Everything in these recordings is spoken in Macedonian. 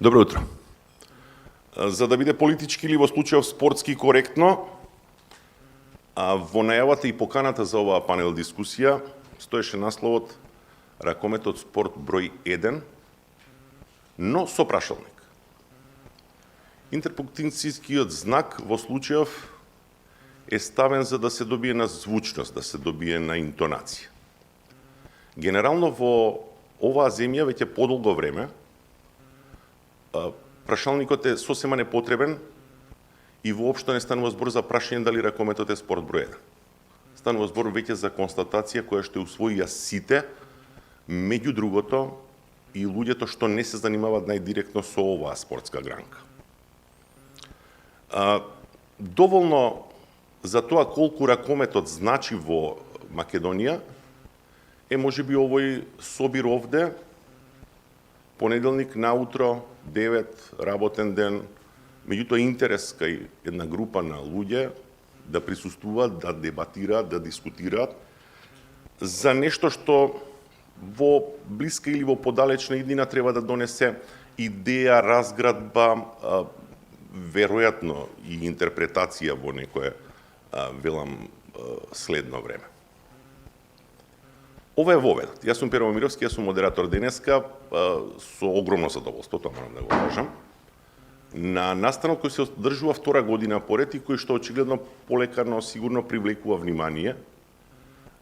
Добро утро. За да биде политички или во случајов спортски коректно, во најавата и поканата за оваа панел дискусија стоеше насловот Ракометот спорт број 1, но со прашалник. Интерпункцијскиот знак во случајов е ставен за да се добие на звучност, да се добие на интонација. Генерално во оваа земја веќе подолго време прашалникот е сосема непотребен и воопшто не станува збор за прашање дали ракометот е спорт број 1. Станува збор веќе за констатација која што усвоија сите, меѓу другото и луѓето што не се занимаваат најдиректно со оваа спортска гранка. Доволно за тоа колку ракометот значи во Македонија е можеби овој собир овде, понеделник наутро, 9, работен ден, меѓутоа интерес кај една група на луѓе да присуствуваат, да дебатираат, да дискутираат за нешто што во блиска или во подалечна иднина треба да донесе идеја, разградба, веројатно и интерпретација во некое, велам, следно време. Ова е воведот. Јас сум Перо Мировски, јас сум модератор денеска, со огромно задоволство, тоа морам да го кажам, на настанок кој се одржува втора година поред и кој што очигледно полекарно сигурно привлекува внимание.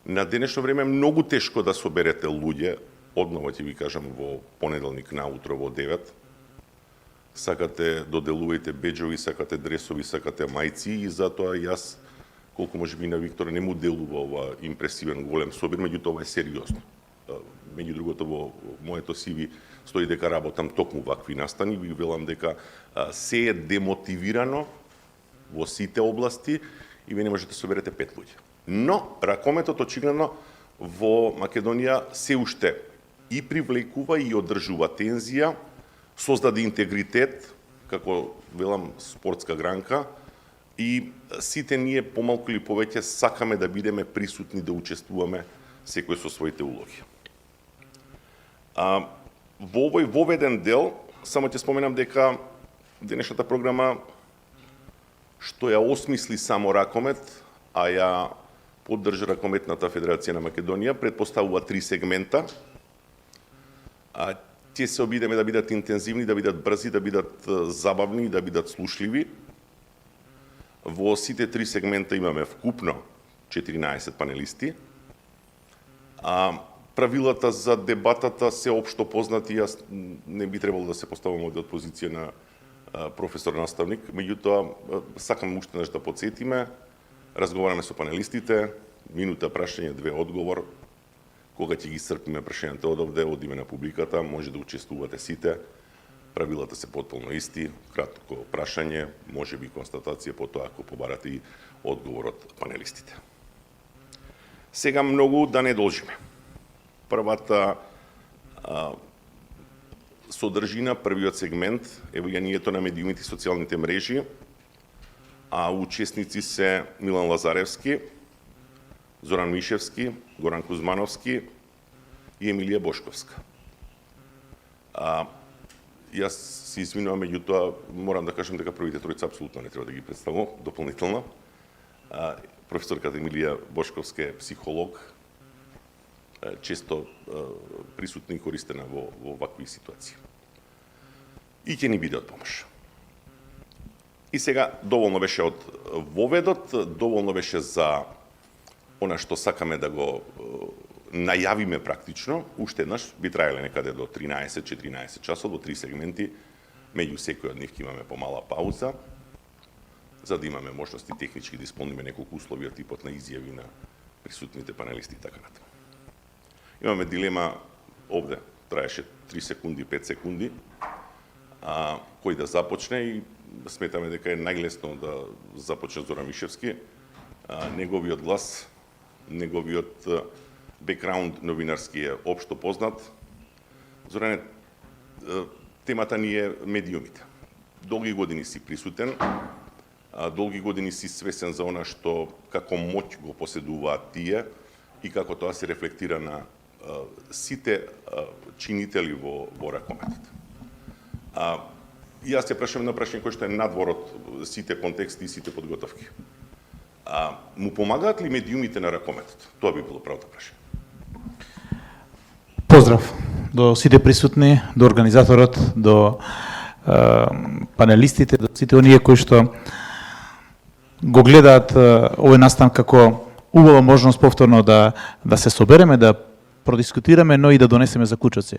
На денешно време е многу тешко да соберете луѓе, одново ќе ви кажам во понеделник наутро во 9. Сакате доделувајте беџови, сакате дресови, сакате мајци и затоа јас колку може би на Виктор не му делува ова импресивен голем собир, меѓутоа ова е сериозно. Меѓу другото во моето CV стои дека работам токму вакви настани, ви велам дека се е демотивирано во сите области и вие не можете да соберете 5 луѓе. Но ракометот очигледно во Македонија се уште и привлекува и одржува тензија, создаде интегритет како велам спортска гранка и сите ние помалку или повеќе сакаме да бидеме присутни, да учествуваме секој со своите улоги. Во овој воведен дел, само ќе споменам дека денешната програма што ја осмисли само ракомет, а ја поддржа Ракометната федерација на Македонија, предпоставува 3 сегмента. Ќе се обидеме да бидат интензивни, да бидат брзи, да бидат забавни, да бидат слушливи. Во сите 3 сегмента имаме вкупно 14 панелисти. Правилата за дебатата се општо познати, јас не би требало да се поставам од позиција на професор наставник, меѓутоа сакам уште нешто да потсетиме. Разговараме со панелистите, минута прашање, 2 одговор. Кога ќе ги исцрпиме прашањата од овде, одиме на публиката, може да учествувате сите. Правилата се потполно исти, кратко прашање, може би констатација, потоа ако побарате и одговор од панелистите. Сега многу да не должиме. Првата содржина, првиот сегмент е влијанието на медиумите и социјалните мрежи, а учесници се Милан Лазаревски, Зоран Мишевски, Горан Кузмановски и Емилија Бошковска. Јас се извинувам, меѓутоа морам да кажам дека првите тројца апсолутно не треба да ги представам дополнително. Професорката Емилија Бошковска е психолог, често присутна и користена во вакви ситуации. И ќе ни биде од помош. И сега доволно беше од воведот, доволно беше за она што сакаме да го најавиме практично. Уште еднаш би траеле некаде до 13-14 часот во 3 сегменти. Меѓу секој од нив ќе имаме помала пауза, за да имаме можности технички да исполниме неколку услови од типот на изјави на присутните панелисти и така натаму. Имаме дилема овде, траеше 3 секунди, 5 секунди, кој да започне и сметаме дека е најлесно да започне Зоран Мишевски. Неговиот глас, неговиот бекграунд новинарски е општо познат. Зоране, темата ни е медиумите. Долги години си присутен, долги години си свесен за она што како моќ го поседуваат тие и како тоа се рефлектира на сите чинители во ракометот. Јас ќе прашам на прашање кој што е надвор од сите контексти и сите подготовки. Му помагаат ли медиумите на ракометот? Тоа би било правото прашање. Поздрав до сите присутни, до организаторот, до панелистите, до сите оние кои што го гледаат овој настан како убава можност повторно да се собереме, да продискутираме, но и да донесеме заклучоци.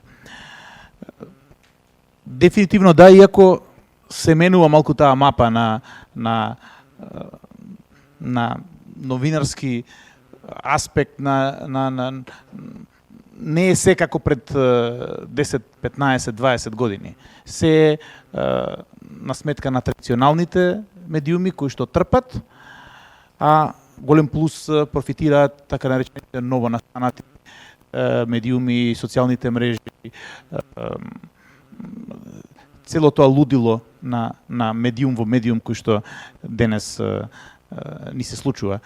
Дефинитивно да, иако се менува малку таа мапа на новинарски аспект не е се како пред 10, 15, 20 години. Се е на сметка на традиционалните медиуми кои што трпат, а голем плюс профитираат така наречените ново настанати медиуми, социјалните мрежи, цело тоа лудило на медиум во медиум кој што денес ни се случува.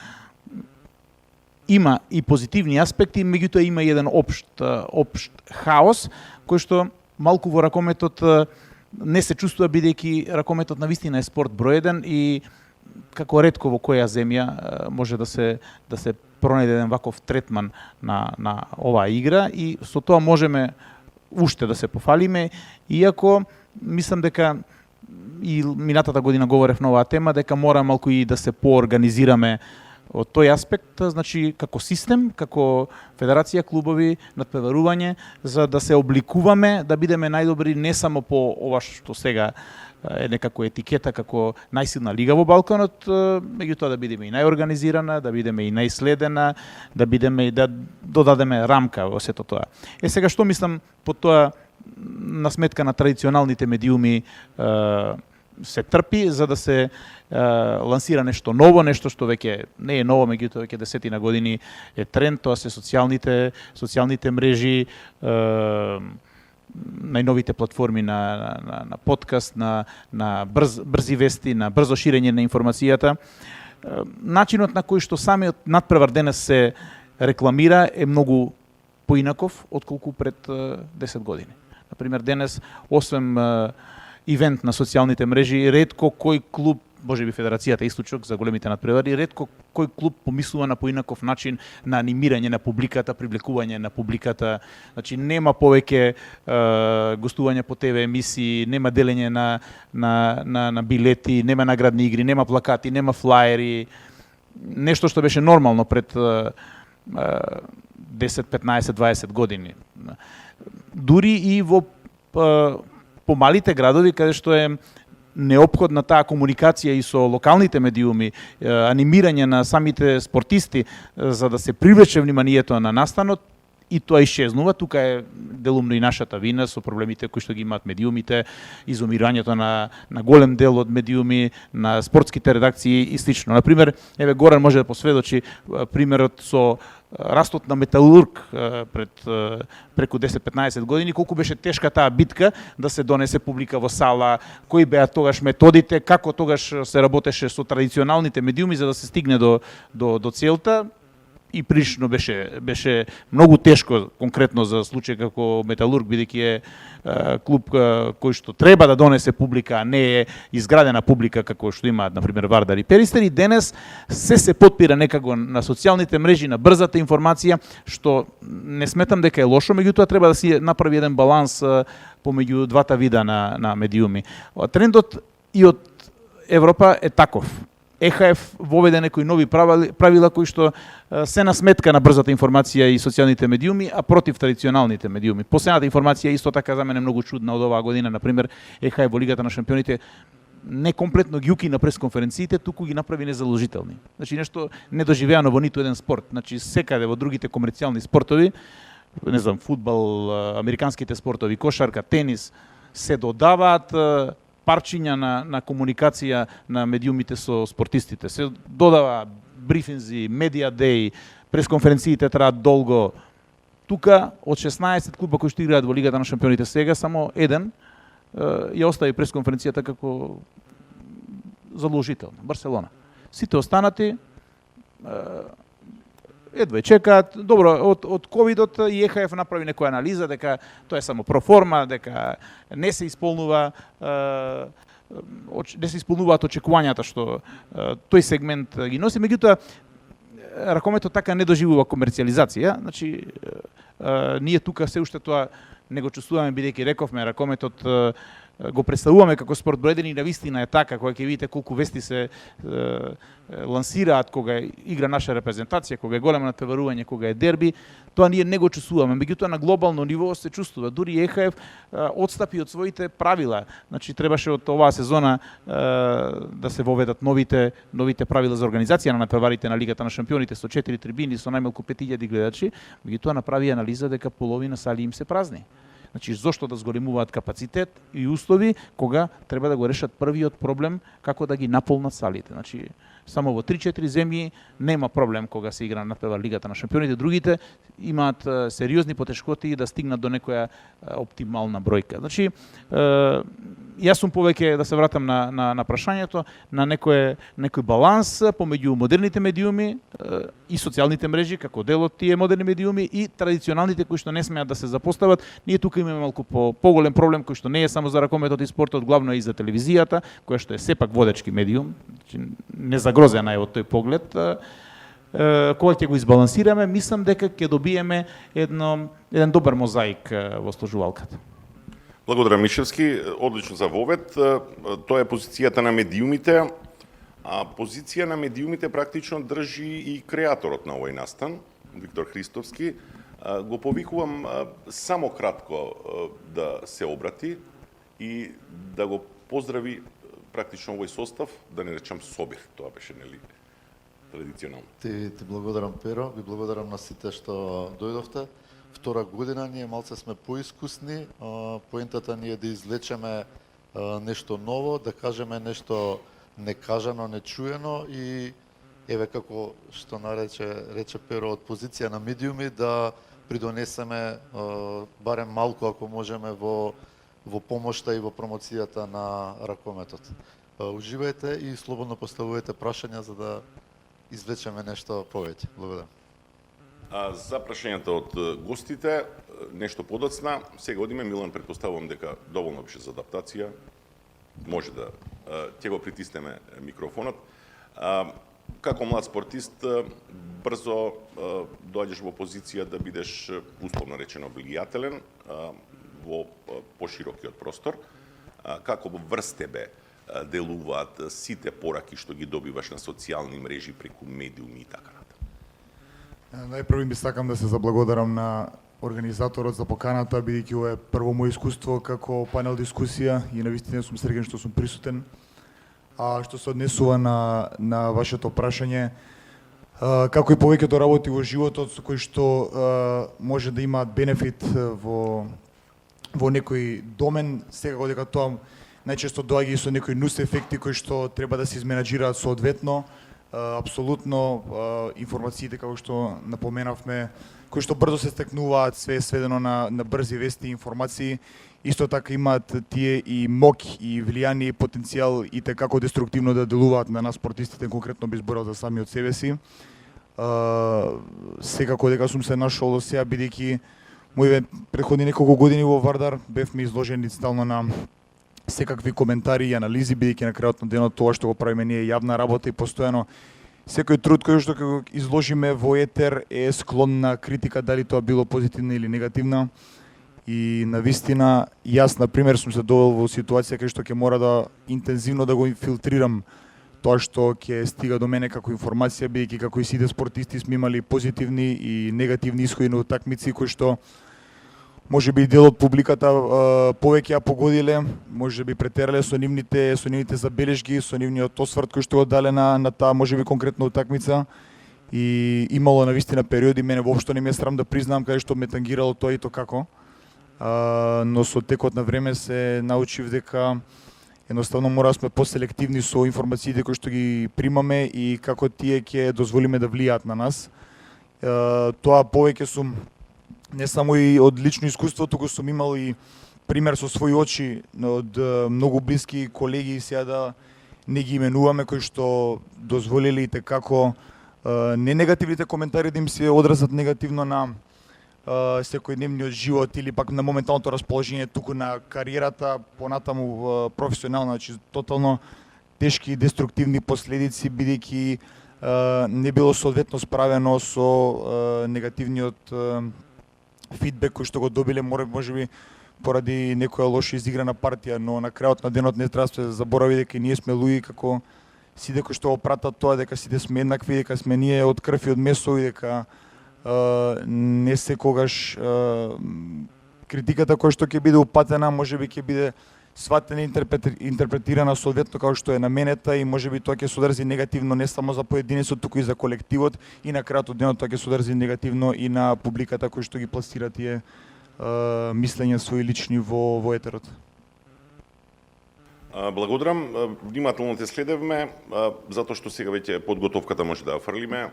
Има и позитивни аспекти, меѓутоа има и еден општ хаос, кој што малку во ракометот не се чувствува, бидејќи ракометот навистина е спорт број 1 и како ретко во која земја може да се пронајде еден ваков третман на оваа игра и со тоа можеме уште да се пофалиме, иако мислам дека и минатата година говорев на оваа тема, дека мора малку и да се поорганизираме од тој аспект, значи како систем, како федерација, клубови, надпреварување, за да се обликуваме, да бидеме најдобри не само по ова што сега е некако етикета како најсилна лига во Балканот, меѓутоа да бидеме и најорганизирана, да бидеме и најследена, да бидеме и да додадеме рамка во сето тоа. Сега што мислам по тоа на сметка на традиционалните медиуми се трпи за да се лансира нешто ново, нешто што веќе не е ново, меѓутоа веќе десетина години е тренд, тоа се социјалните мрежи, најновите платформи на подкаст, на брзи вести, на брзо ширење на информацијата. Начинот на кој што самиот надпревар денес се рекламира е многу поинаков отколку пред 10 години. Например, денес, освен ивент на социјалните мрежи, ретко кој клуб, можеби Федерацијата Источок за големите надпревари, ретко кој клуб помислува на поинаков начин на анимирање на публиката, привлекување на публиката. Значи нема повеќе гостување по ТВ емисии, нема делење на билети, нема наградни игри, нема плакати, нема флаери. Нешто што беше нормално пред 10, 15, 20 години. Дури и во помалите градови, каде што е неопходна таа комуникација и со локалните медиуми, анимирање на самите спортисти за да се привлече вниманието на настанот, и тоа исчезнува. Тука е делумно и нашата вина со проблемите кои што ги имаат медиумите, изумирањето на голем дел од медиуми, на спортските редакции и слично. Например, еве Горан може да посведочи примерот со растот на Металург преку 10-15 години, колку беше тешка таа битка да се донесе публика во сала, кои беа тогаш методите, како тогаш се работеше со традиционалните медиуми за да се стигне до целта. И прилично беше многу тешко конкретно за случај како Металург, бидејќи е клуб кој што треба да донесе публика, а не е изградена публика како што имаат на пример Вардар и Перистер, и денес се подпира некако на социјалните мрежи, на брзата информација, што не сметам дека е лошо, меѓутоа треба да се направи еден баланс помеѓу двата вида на медиуми. Трендот и од Европа е таков. ЕХФ воведе некои нови правила кои што се на сметка на брзата информација и социјалните медиуми, а против традиционалните медиуми. Последната информација исто така за мене многу чудна од оваа година, например, ЕХФ во Лигата на шампионите не комплетно ги укина пресконференциите, туку ги направи незаложителни. Значи нешто недоживеано во ниту еден спорт. Значи секаде во другите комерцијални спортови, не знам, фудбал, американските спортови, кошарка, тенис, се додаваат парчиња на комуникација на медиумите со спортистите. Се додава брифинзи, медиа деј, пресконференциите траат долго. Тука од 16 клуба кои што играат во Лигата на шампионите сега, само еден ја остави пресконференцијата како заложителна, Барселона. Сите останати едва чекаат. Добро, од ковидот и ЕХФ направи некоја анализа дека тоа е само проформа, дека не се исполнуваат очекувањата што тој сегмент ги носи, меѓутоа ракометот така не доживува комерцијализација. Значи ние тука се уште тоа не го чувствуваме, бидејќи рековме ракометот го представуваме како спорт број 1 и навистина е така, кога ќе видите колку вести се лансираат кога игра наша репрезентација, кога е големо натпреварување, кога е дерби, тоа ние не го чувствуваме. Меѓутоа на глобално ниво се чувствува. Дури ЕХФ одстапи од своите правила. Значи требаше од оваа сезона да се воведат новите правила за организација на натпреварите на Лигата на шампионите со 4 трибини, со најмалку 5000 гледачи, меѓутоа направи анализа дека половина сали им се празни. Значи, зошто да зголемуваат капацитет и услови, кога треба да го решат првиот проблем, како да ги наполнат салите. Значи, само во 3-4 земји нема проблем кога се игра на Лигата на шампионите, другите имаат сериозни потешкоти да стигнат до некоја оптимална бројка. Значи, јас сум повеќе, да се вратам на прашањето, на некој баланс помеѓу модерните медиуми и социјалните мрежи, како дел од тие модерни медиуми, и традиционалните кои што не смеат да се запостават. Ние тука имаме малку поголем проблем, кој што не е само за ракометот и спортот, главно е и за телевизијата, која што е сепак водечки медиум, не загрозена е од тој поглед. Кога ќе го избалансираме, мислам дека ќе добиеме еден добар мозаик во сложувалката. Благодарам, Мишевски, одлично за вовед. Тоа е позицијата на медиумите, а позиција на медиумите практично држи и креаторот на овој настан, Виктор Христовски. Го повикувам само кратко да се обрати и да го поздрави практично овој состав, да не речам собир, тоа беше нели традиционално. Ти благодарам, Перо, ви благодарам на сите што дојдовте. Втора година ние малце сме поискусни, поентата ни е да извлечеме нешто ново, да кажеме нешто некажано, нечуено и еве како што рече Перо од позиција на медиуми да придонесеме барем малку ако можеме во помошта и во промоцијата на ракометот. Уживајте и слободно поставувајте прашања за да извлечеме нешто повеќе. Благодарам. За прашањата од гостите, нешто подоцна, сега одиме, Милан, предпоставувам дека доволно беше за адаптација, може да ќе го притиснеме микрофонот. Како млад спортист, брзо доаѓаш во позиција да бидеш условно речено облигијателен во поширокиот простор. Како врз тебе делуваат сите пораки што ги добиваш на социјални мрежи преку медиуми и така натаму? Најпрво би сакам да се заблагодарам на организаторот за поканата, бидејќи ова е прво мој искуство како панел дискусија и навистина сум среќен што сум присутен. А што се однесува на вашето прашање, како и повеќето работи во животот со кои што може да имаат бенефит во некој домен, секако дека тоа најчесто доаѓа и со некои нус ефекти кои што треба да се изменаџираат соодветно. Апсолутно информациите, како што напоменавме, кои што брзо се стекнуваат, све е сведено на брзи вести и информации, исто така имаат тие и моќ и влијание и потенцијал и како деструктивно да делуваат на нас спортистите, конкретно би зборал за сами од себе си. Секако дека сум се нашол до сега, бидејќи моите претходни неколку години во Вардар бевме изложени стално на секакви коментари и анализи, бидејќи на крајот на денот тоа што го правиме ние е јавна работа и постојано секој труд кој што го изложиме во етер е склон на критика, дали тоа било позитивна или негативна. И навистина, јас, например, сум се довел во ситуација кај што ќе мора да интензивно да го инфилтрирам тоа што ќе стига до мене како информација, бидејќи како и сите спортисти сме имали позитивни и негативни исходи на утакмици кои што може би дел од публиката повеќе ја погодиле, може би претерале со нивните забелешки, со нивниот осврт кој што го дале на таа може би конкретна утакмица. И имало навистина периоди, мене воопшто не ме срам да признам каде што ме тангирало тоа и то како. Но со текот на време се научив дека едноставно мора да сме поселективни со информациите кои што ги примаме и како тие ќе дозволиме да влијаат на нас. Тоа повеќе сум не само и од лично искуство, туку сум имал и пример со своји очи од многу блиски колеги, сега да не ги именуваме, кои што дозволили и како не негативните коментари да им се одразат негативно на секојдневниот живот или пак на моменталното расположение, туку на кариерата, понатаму професионално, значи тотално тешки и деструктивни последици, бидејќи не било соодветно справено со негативниот фидбек кој што го добиле, можеби поради некоја лошо изиграна партија, но на крајот на денот не треба да се заборави дека ние сме луѓе како сите кои што го пратат тоа, дека сите сме еднакви, дека сме ние од крв и од месо и дека не секогаш критиката која што ќе биде упатена можеби ќе биде сватена и интерпретирана соодветно како што е наменета и можеби тоа ќе содржи негативно не само за поединецот, туку и за колективот и на крајот од денот тоа ќе содржи негативно и на публиката кој што ги пласира тие мислења своји лични во етерот. Благодарам, внимателно те следевме, затоа што сега веќе подготовката може да ја фрлиме.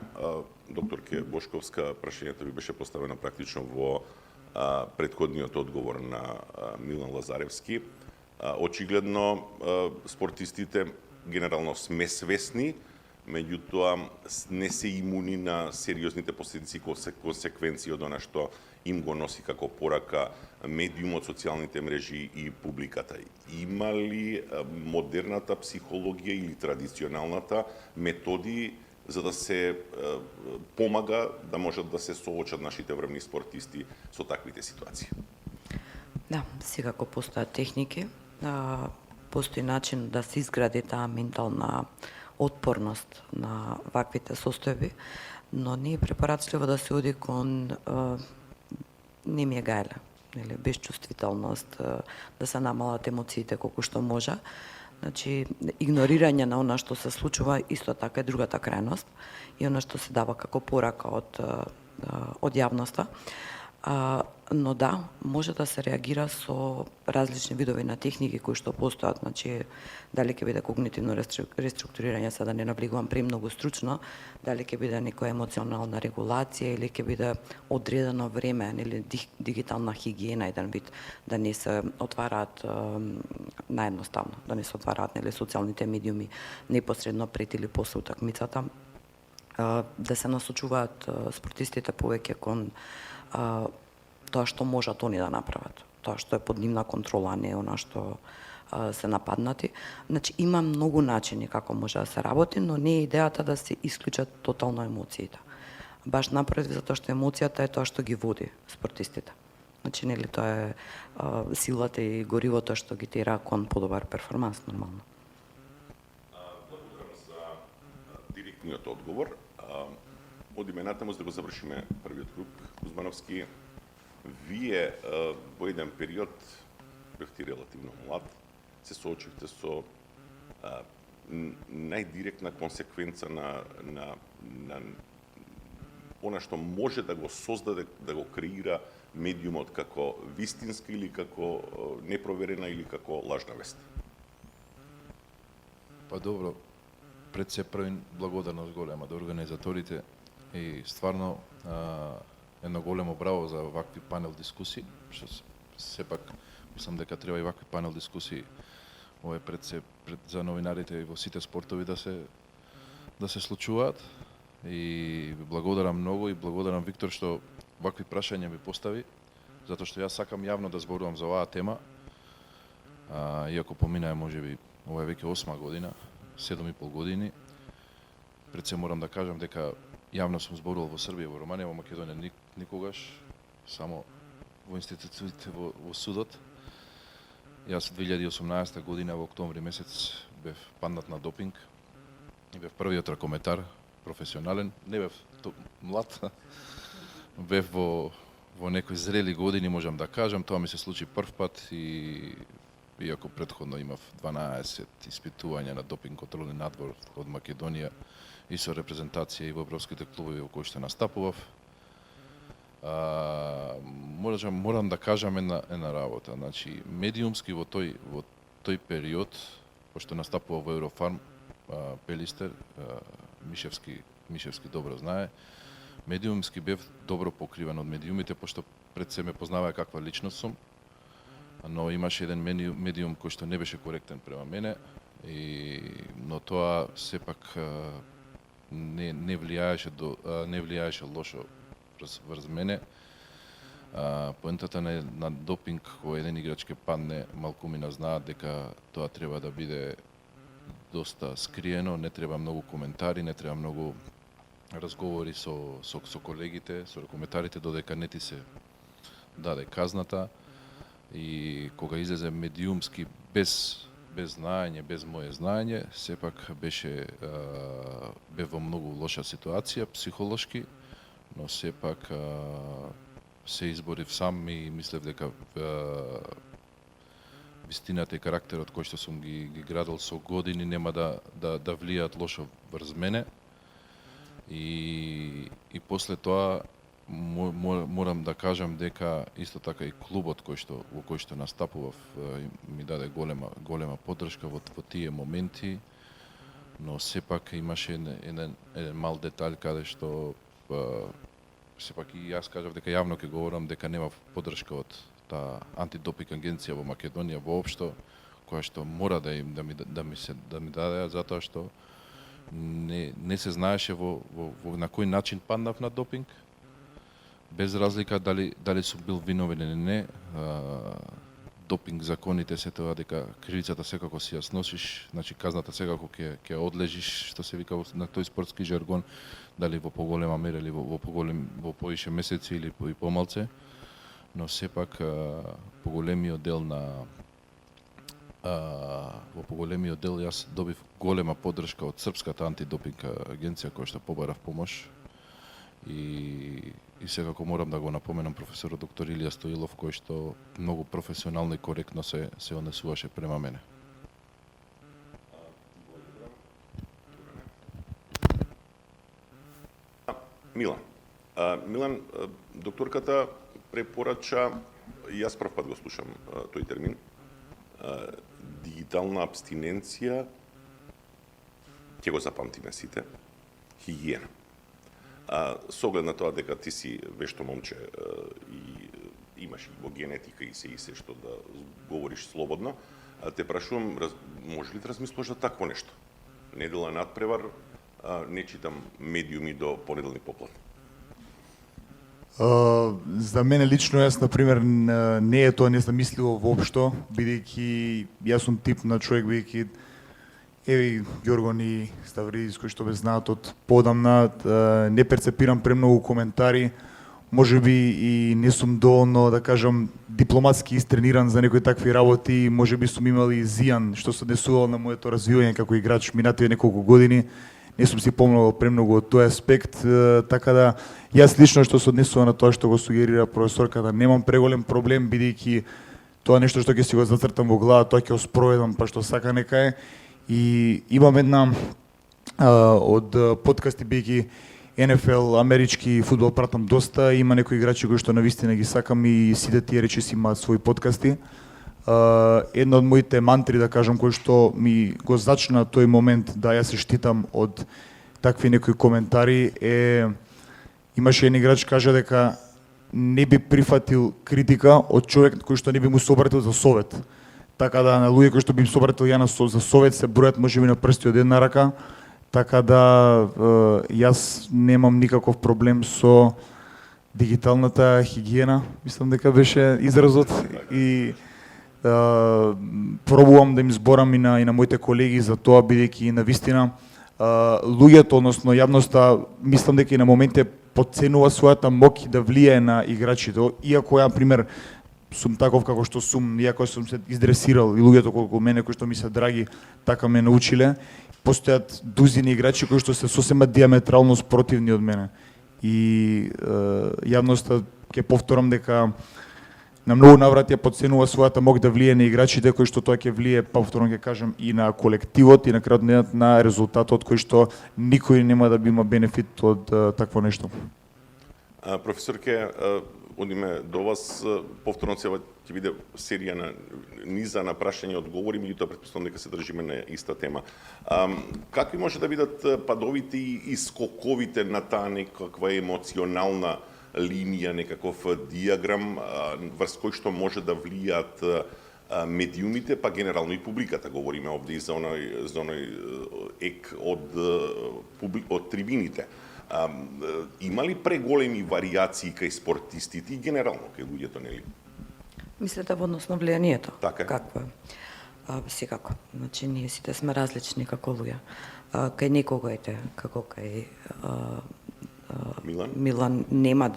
Докторке Бошковска, прашањето ви беше поставено практично во претходниот одговор на Милан Лазаревски. Очигледно, спортистите генерално сме свесни, меѓутоа не се имуни на сериозните последици и консеквенции од она што им го носи како порака медиумот, социјалните мрежи и публиката. Има ли модерната психологија или традиционалната методи за да се помага да можат да се соочат нашите врвни спортисти со таквите ситуации? Да, секако постојат техники, постои начин да се изгради таа ментална отпорност на ваквите состојби, но не е препорачливо да се оди кон не ми е гајле, нели, безчувствителност, да се намалат емоциите колку што може. Значи, игнорирање на она што се случува исто така е другата крајност и она што се дава како порака од јавноста. Но да, може да се реагира со различни видови на техники кои што постојат, значи дали ќе биде когнитивно реструктурирање, сега да не навлегувам премногу стручно, дали ќе биде некоја емоционална регулација или ќе биде одредено време, или дигитална хигиена, еден вид, да не се отвараат наедноставно, да не се отвараат нели социјалните медиуми непосредно пред или после утакмицата, да се насочуваат спортистите повеќе кон тоа што можат они да направат, тоа што е под нивна контрола, а не она што се нападнати. Значи, има многу начини како може да се работи, но не е идејата да се исклучат тотално емоциите. Баш напротив, затоа што емоцијата е тоа што ги води спортистите. Значи, нели, тоа е силата и горивото што ги тера кон подобар перформанс, нормално. Благодарам за директниот одговор. Одиме натаму за да го завршиме првиот круг. Кузмановски, вие во еден период бевте релативно млад, се соочивте со најдиректна консеквенца на она што може да го создаде, да го креира медиумот како вистинска или како непроверена или како лажна вест. Па добро, пред се први благодарност голема до организаторите и стварно едно големо браво за вакви панел дискусии, што сепак мислам дека треба и вакви панел дискусии пред за новинарите и во сите спортови да се случуваат. И ви благодарам многу и благодарам Виктор што вакви прашања ми постави, затоа што јас сакам јавно да зборувам за оваа тема. Иако поминаа можеби ова е веќе 8 година, 7,5 години, пред се морам да кажам дека јавно сум зборувал во Србија, во Романија, во Македонија никогаш, само во институциите во судот. Јас 2018 година во октомври месец бев паднат на допинг и бев првиот ракометар професионален, не бев млад, бев во некои зрели години, можам да кажам, тоа ми се случи прв пат и иако претходно имав 12 испитувања на допинг контролни надвор од Македонија и со репрезентација и во европските клубови во кои што настапував. Морам да кажам една работа. Значи, медиумски во тој период, пошто настапува во Еврофарм, Пелистер, Мишевски добро знае, медиумски бев добро покривен од медиумите, пошто пред се ме познаваа каква личност сум, но имаше еден медиум кој што не беше коректен према мене, но тоа сепак не влијаеше лошо врз мене. Поентата на допинг, кога еден играч ке падне, малкумина знаат дека тоа треба да биде доста скриено, не треба многу коментари, не треба многу разговори со колегите, со ракометарите, додека не ти се даде казната. И кога излезе медиумски без знаење, без моје знаење, сепак бе во многу лоша ситуација психолошки, но сепак се изборив сам и мислев дека вистината и карактерот кој што сум ги градил со години нема да влијаат лошо врз мене. И после тоа морам да кажам дека исто така и клубот во кој што настапував ми даде голема поддршка во тие моменти, но сепак имаше еден мал детаљ каде што сепак и јас кажав дека јавно ќе говорам дека нема поддршка од таа антидопинг агенција во Македонија воопшто, која што мора да ми даде, затоа што не се знаеше на кој начин паднав на допинг, без разлика дали сум бил виновен или не. Допинг законите се тоа дека кривицата секако си ја сносиш, значи казната секако ќе одлежиш, што се вика на тој спортски жаргон, дали во поголема мера или во повише месеци или и помалце, но сепак поголемиот дел јас добив голема поддршка од Српската антидопинг агенција која што побарав помош. И секако морам да го напоменам професорот доктор Илија Стоилов, кој што многу професионално и коректно се однесуваше према мене. Милан, докторката препорача, јас прв пат го слушам тој термин, дигитална абстиненција, ќе го запамтиме сите, хигиена. Со оглед на тоа дека ти си вешто момче и имаш и во генетика и се што да говориш слободно, те прашувам, може ли да размислуваш за такво нешто? Недела надпревар, не читам медиуми до понеделник попладне. За мене лично, јас, например, не е тоа незамисливо воопшто, бидејќи јас сум тип на човек, бидејќи Еви, Ѓоргон и Ставридис, кои што ме знаат од подамна, не перцепирам премногу коментари, може би и не сум доволно, да кажам, дипломатски истрениран за некои такви работи, може би сум имал и зијан што се однесувал на моето развивање како играч минативе неколку години, не сум си помнал премногу од тој аспект, така да јас лично што се однесува на тоа што го сугерира професорката, немам преголем проблем, бидејќи тоа нешто што ќе си го зацртам во глава, тоа ќе го спроведам па што сака нека е. И имам една од подкасти, бидејќи НФЛ, амерички фудбал пратам доста, има некои играчи кои што навистина ги сакам и сите тие речиси имаат своји подкасти. Една од моите мантри, да кажам, кој што ми го зачна тој момент да ја се штитам од такви некои коментари е, имаше еден играч кажа дека не би прифатил критика од човек кој што не би му се обратил за совет. Така да на луѓе кои што би им се обратил ја за совет се бројат можеби на прсти од една рака, така да јас немам никаков проблем со дигиталната хигиена, мислам дека беше изразот, и пробувам да им зборам и на моите колеги за тоа, бидејќи навистина луѓето, односно јавноста, мислам дека и на моменти потценува својата моќ да влијае на играчите, иако ја, пример, сум таков како што сум, иако сум се издресирал и луѓето колку мене кои што ми се драги, така ме научиле, постојат дузини играчи кои што се сосема диаметрално спротивни од мене. И јавноста ќе повторам дека на многу наврати ја потценува својата моќ да влијае на играчите, кои што тоа ќе влијае, повторно ќе кажам, и на колективот, и на крајот на резултатот кој што никој нема да би има бенефит од такво нешто. Професорке, одиме до вас, повторно ќе биде серија на низа на прашања и одговори, меѓутоа претпоставувам дека се држиме на иста тема. Какви може да бидат падовите и скоковите на таа некаква емоционална линија, некаков диаграм врз кој што може да влијаат медиумите, па генерално и публиката. Говориме овде и за оној ек од трибините. Има ли преголеми варијации кај спортистите и генерално кај луѓето, нели? Мислите во однос на влијанието? Така. Какво е? Секако. Значи, ние сите сме различни како луѓе. Кај некого ете, како кај Милан нема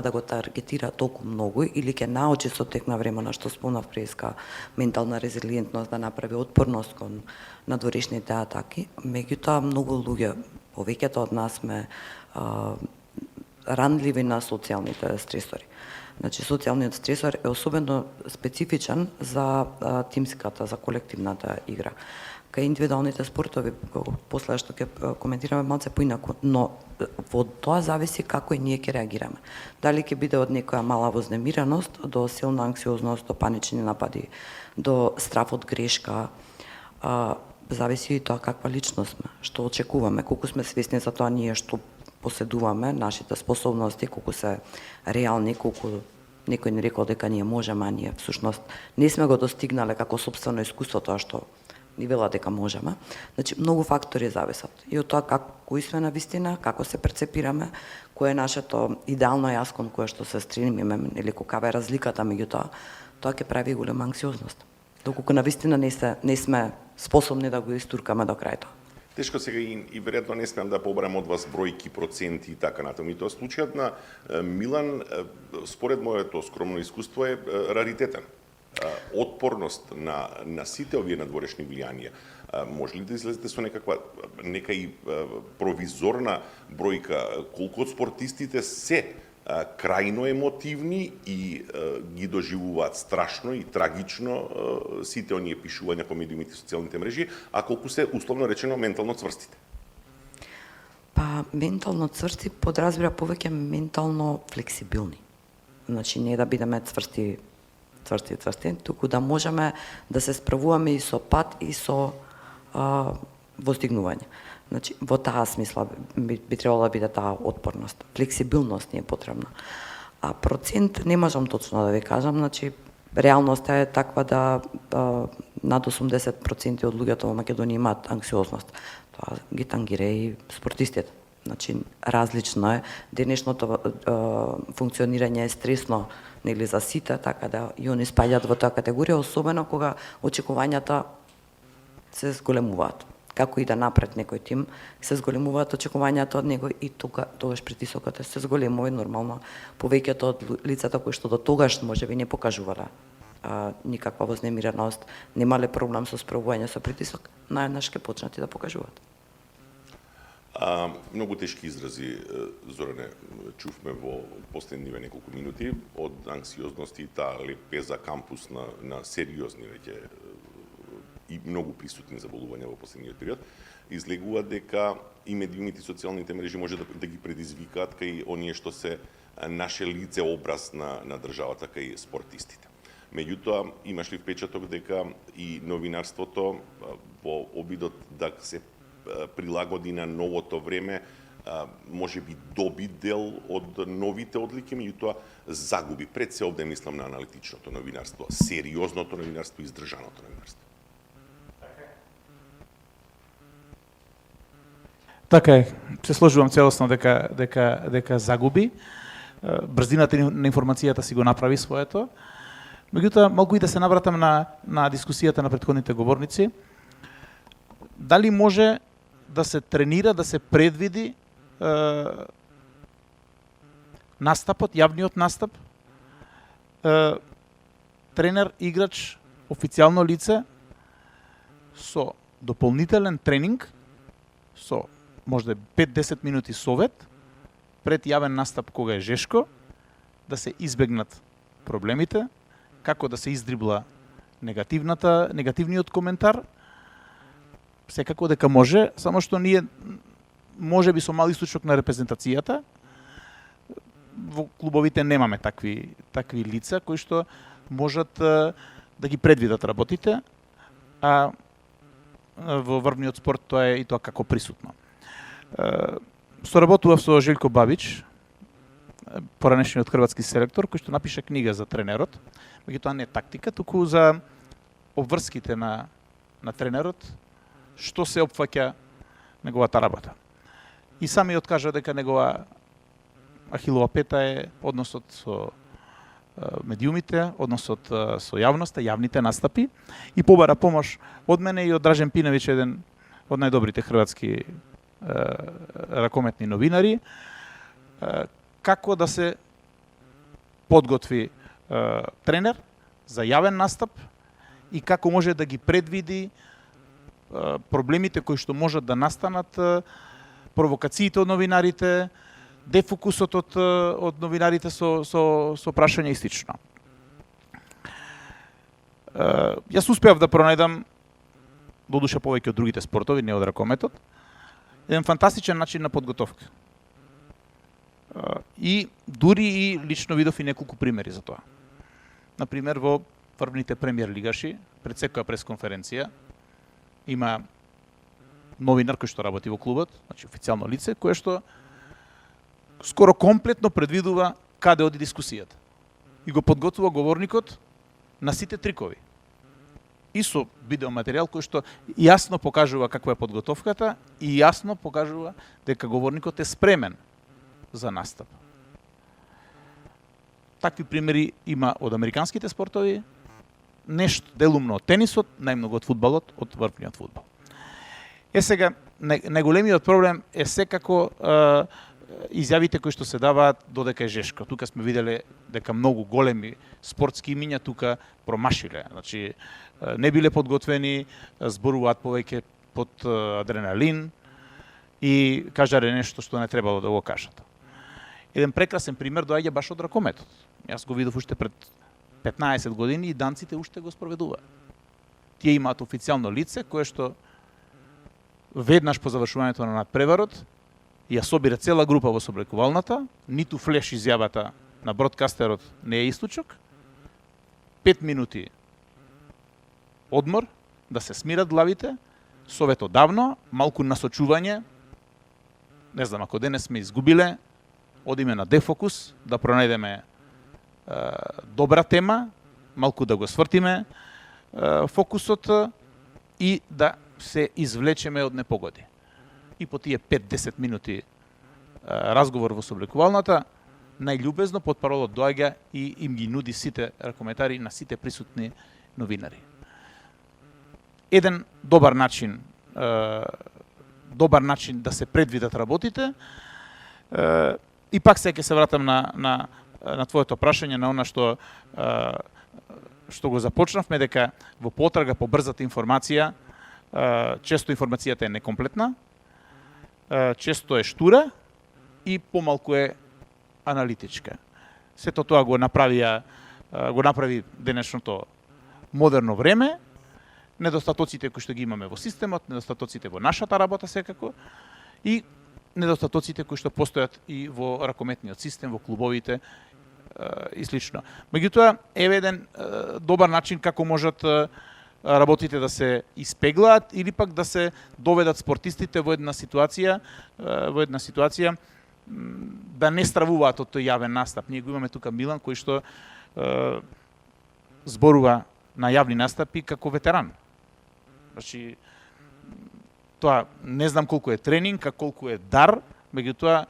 да го таргетира толку многу или ќе научи со тек на време на што спомнав преска ментална резилиентност да направи отпорност кон надворешните атаки. Меѓутоа многу луѓе, повеќето од нас сме ранливи на социјалните стресори. Значи, социјалниот стресор е особено специфичен за тимската, за колективната игра. Кај индивидуалните спортови, после што ќе коментираме малце поинаку, но во тоа зависи како и ние ќе реагираме. Дали ќе биде од некоја мала вознемиреност до силна анксиозност, до панични напади, до страф од грешка, зависи и тоа каква личност сме, што очекуваме, колку сме свесни за тоа ние што поседуваме, нашите способности, колку се реални, колку некој ни рекол дека ние можеме, а ние всушност не сме го достигнале како сопствено искуство тоа што ни вела дека можеме. Значи, многу фактори зависат. И од тоа кои сме на вистина, како се перцепираме, кој е нашето идеално јас кон кое што се стремиме, или каква е разликата меѓу тоа ќе прави голема анксиозност. Доколку на вистина не сме способни да го истуркаме до крај тоа. Тешко сега и веројатно не смеам да побарам од вас бројки, проценти и така натаму. И тоа случајот на Милан, според моето скромно искуство, е раритетен. Отпорност на сите овие надворешни влијанија. Може ли да излезете со нека и провизорна бројка колку од спортистите се крајно емотивни и ги доживуваат страшно и трагично сите оние пишувања по медиумите и социјалните мрежи, а колку се условно речено ментално цврстите? Па ментално цврсти подразбира повеќе ментално флексибилни. Значи не да бидеме цврсти, туку да можеме да се справуваме и со пат и со воздигнување. Значи, во таа смисла би требало да биде таа отпорност. Флексибилност ни е потребна. А процент не можам точно да ви кажам, значи, реалноста е таква да над 80% од луѓето во Македонија имаат анксиозност. Тоа ги тангира и спортистите. Значи, различно е. Денешното функционирање е стресно, нели, за сите, така да и они спаѓаат во таа категорија, особено кога очекувањата се зголемуваат. Како и да напред некој тим, се зголемуваат очекувањата од него и тогаш притисокот се зголемува и нормално повеќето од лицата кои што до тогаш можеби не покажувале никаква вознемиреност, немале проблем со справување со притисок, наеднаш ќе почнат и да покажуваат. Многу тешки изрази, Зоране, чувме во последниве неколку минути, од анксиозност и таа лепеза кампус на сериозни веќе и многу присутни заболувања во последниот период, излегува дека и медиумите и социјалните мрежи може да ги предизвикаат кај оние што се наше лице образ на државата кај спортистите. Меѓутоа, имаш ли впечаток дека и новинарството во обидот да се прилагоди на новото време, може би доби дел од новите одлики, меѓутоа загуби. Пред се овде мислам на аналитичното новинарство, сериозното новинарство и издржаното новинарство. Така е, се сложувам целосно дека загуби. Брзината на информацијата си го направи своето. Меѓутоа, малку и да се навратам на дискусијата на претходните говорници. Дали може да се тренира, да се предвиди настапот, јавниот настап, тренер, играч, официјално лице со дополнителен тренинг, со можда 5-10 минути совет пред јавен настап кога е жешко, да се избегнат проблемите, како да се издрибла негативниот коментар. Секако дека може, само што ние може би со мал источок на репрезентацијата во клубовите немаме такви лица кои што можат да ги предвидат работите, а во врвниот спорт тоа е и тоа како присутно. Соработував со Желко Бабич, поранешниот хрватски селектор кој што напише книга за тренерот, меѓутоа не тактика, туку за обврските на тренерот, што се опфаќа неговата работа. И самиот кажа дека негова ахилова пета е односот со медиумите, односот со јавноста, јавните настапи, и побара помош од мене и од Дражен Пиновиќ, еден од најдобрите хрватски ракометни новинари, како да се подготви тренер за јавен настап и како може да ги предвиди проблемите кои што можат да настанат, провокациите од новинарите, дефокусот од новинарите со прашање и слично. Јас успеав да пронајдам, додуша повеќе од другите спортови, не од ракометот, еден фантастичен начин на подготовка. И дури и лично видов и неколку примери за тоа. Например, во првните премиер лигаши, пред секоја пресконференција, има новинар кој што работи во клубот, значи официјално лице, кое што скоро комплетно предвидува каде оди дискусијата. И го подготвува говорникот на сите трикови. И со видеоматеријал кој што јасно покажува каква е подготовката и јасно покажува дека говорникот е спремен за настап. Такви примери има од американските спортови, нешто делумно од тенисот, најмногу од фудбалот, од врвниот фудбал. Сега, најголемиот проблем е секако изјавите кои што се даваат додека е жешко. Тука сме виделе дека многу големи спортски имиња тука промашиле. Значи, не биле подготвени, зборуваат повеќе под адреналин и кажале нешто што не требало да го кажат. Еден прекрасен пример доаѓа баш од ракометот. Јас го видов уште пред 15 години и данците уште го спроведуваат. Тие имаат официјално лице кое што веднаш по завршувањето на надпреварот ја собира цела група во соблекувалната, ниту флеш изјавата на бродкастерот не е истучок, 5 минути одмор, да се смират главите, совет одавно, малку насочување, не знам, ако денес сме изгубиле, одиме на дефокус, да пронајдеме добра тема, малку да го свртиме фокусот и да се извлечеме од непогоди. И по тие 5-10 минути разговор во соблекувалната, најљубезно под паролот доаѓа и им ги нуди сите ракометари на сите присутни новинари. Еден добар начин да се предвидат работите. И пак се ќе се вратам на твоето прашање, на она што го започнавме, дека во потрага по брзата информација, често информацијата е некомплетна, често е штура и помалку е аналитичка. Сето тоа го направи денешното модерно време, недостатоците кои што ги имаме во системот, недостатоците во нашата работа секако и недостатоците кои што постојат и во ракометниот систем, во клубовите и слично. Меѓутоа, еве еден добар начин како можат работите да се испеглаат или пак да се доведат спортистите во една ситуација да не стравуваат од тој јавен настап. Ние го имаме тука Милан кој што зборува на јавни настапи како ветеран. Значи, тоа не знам колку е тренинг, а колку е дар, меѓутоа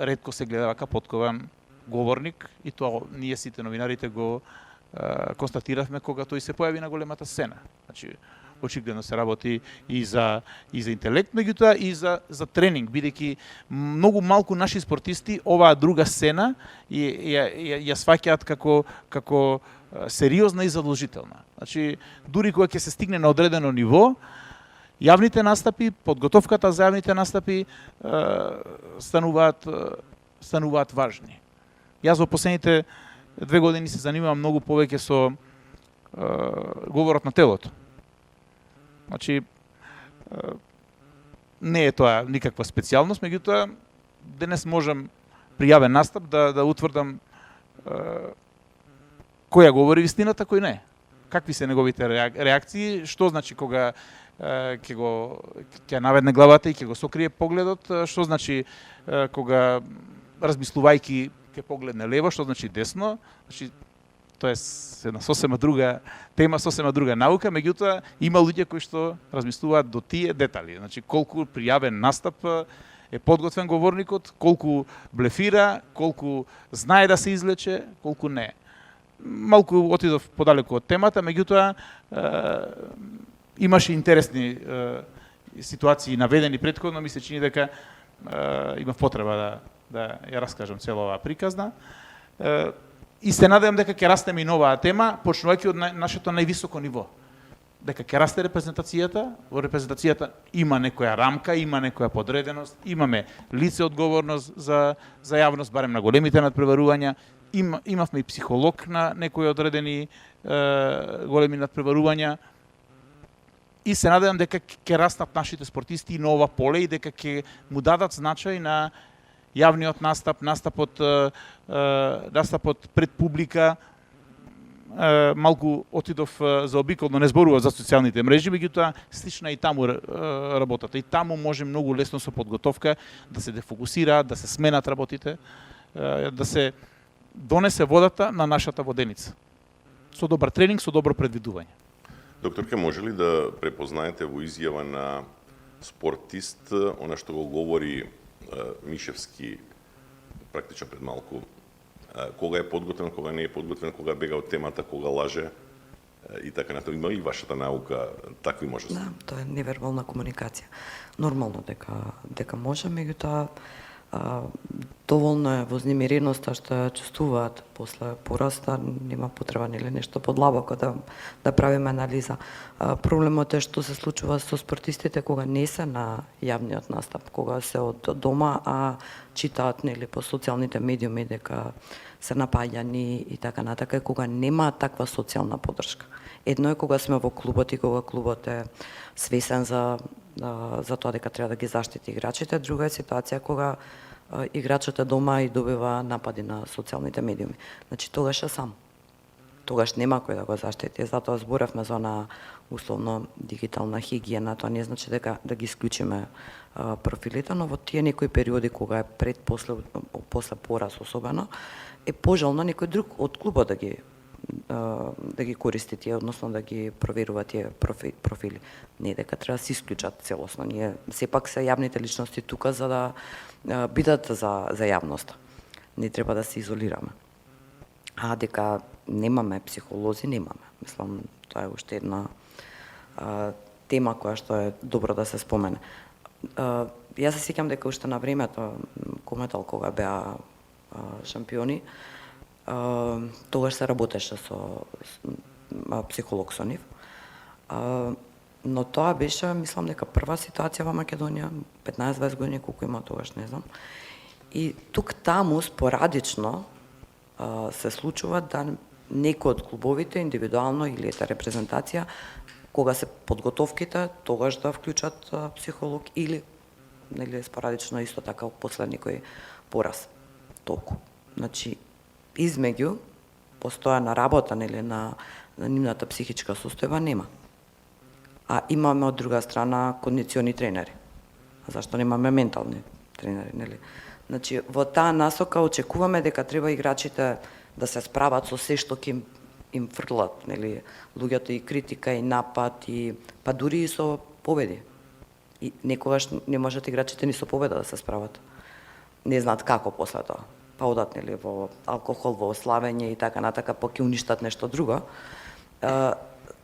ретко се гледа вака поткован говорник и тоа ние сите новинарите го констатиравме кога тој се појави на големата сцена. Значи, очигледно се работи и за интелект, меѓутоа и за тренинг, бидејќи многу малку наши спортисти оваа друга сцена ја сваќаат како сериозна и задолжителна. Значи, дури кога ќе се стигне на одредено ниво, јавните настапи, подготовката за јавните настапи стануваат важни. Јас во последните 2 години се занимавам многу повеќе со говорот на телото. Значи, не е тоа никаква специјалност, меѓутоа денес можам при јавен настап да утврдам кој ја говори вистината, кој не. Какви се неговите реакции, што значи кога ќе наведне главата и ќе го сокрие погледот, што значи кога размислувајќи ќе погледне лево, што значи десно, значи тоа е една сосема друга тема, сосема друга наука, меѓутоа има луѓе кои што размислуваат до тие детали, значи колку пријавен настап е подготвен говорникот, колку блефира, колку знае да се излече, колку не. Малку отидов подалеку од темата, меѓутоа имаше интересни ситуации наведени претходно, ми се чини дека има потреба да ја раскажам цела оваа приказна. И се надевам дека ќе растеме и новаа тема, почнувајќи од нашето највисоко ниво. Дека ќе расте репрезентацијата, во репрезентацијата има некоја рамка, има некоја подреденост, имаме лице одговорност за јавност, барем на големите надпреварувања, имавме и психолог на некои одредени големи надпреварувања, и се надевам дека ќе растат нашите спортисти и на ова поле и дека ќе му дадат значај на јавниот настап, настапот пред публика. Малку отидов заобиколно, не зборува за социјалните мрежи, меѓутоа слична и таму работата. И таму може многу лесно со подготовка да се дефокусираат, да се сменат работите, да се донесе водата на нашата воденица. Со добар тренинг, со добро предвидување. Докторке, може ли да препознаете во изјава на спортист она што го говори Мишевски практично пред малку, кога е подготвен, кога не е подготвен, кога бега од темата, кога лаже и така натаму. Има и вашата наука такви можности? Да, тоа е невербална комуникација. Нормално дека може, меѓутоа доволно е вознемиреноста што ја чувствуваат после пораста, нема потреба нели нешто подлабоко да правиме анализа. Проблемот е што се случува со спортистите кога не се на јавниот настап, кога се од дома, а читаат нели по социјалните медиуми дека се напаѓани и така натака, кога нема таква социјална поддршка. Едно е кога сме во клубот и кога клубот е свесен за тоа дека треба да ги заштити играчите, друга е ситуација кога играчот е дома и добива напади на социјалните медиуми. Значи тогаш е сам. Тогаш нема кој да го заштити. Затоа зборевме за она условно дигитална хигиена, тоа не значи дека да ги исклучиме профилите, но во тие некои периоди кога е пред, после пораз особено, е пожелно некој друг од клубот да ги користи тие, односно да ги проверува тие профили. Не дека треба да се исклучат целосно. Ние сепак се јавните личности тука за да бидат за јавноста. Не треба да се изолираме. А дека немаме психолози, немаме. Мислам, тоа е уште една тема која што е добро да се спомене. Јас се сеќам дека уште на времето Кометал кога беа шампиони, тогаш се работеше со психолог со нив. Но тоа беше, мислам дека прва ситуација во Македонија, 15-20 години колку има тогаш, не знам. И тук таму спорадично се случува да некој од клубовите индивидуално или ета репрезентација, кога се подготовките, тогаш да вклучат психолог или нели спорадично исто така после некој пораз. Толку. Значи измеѓу постојана работа нели на нивната психичка состојба нема. А имаме од друга страна кондициони тренери. А зашто немаме ментални тренери, нели? Значи во таа насока очекуваме дека треба играчите да се справат со се што ќе им фрлат, нели, луѓето и критика и напад и па дури и со победи. И некогаш не можат играчите ни со победа да се справат. Не знаат како после тоа. Па одат нели во алкохол, во ославење и така натака, па ќе уништат нешто друго.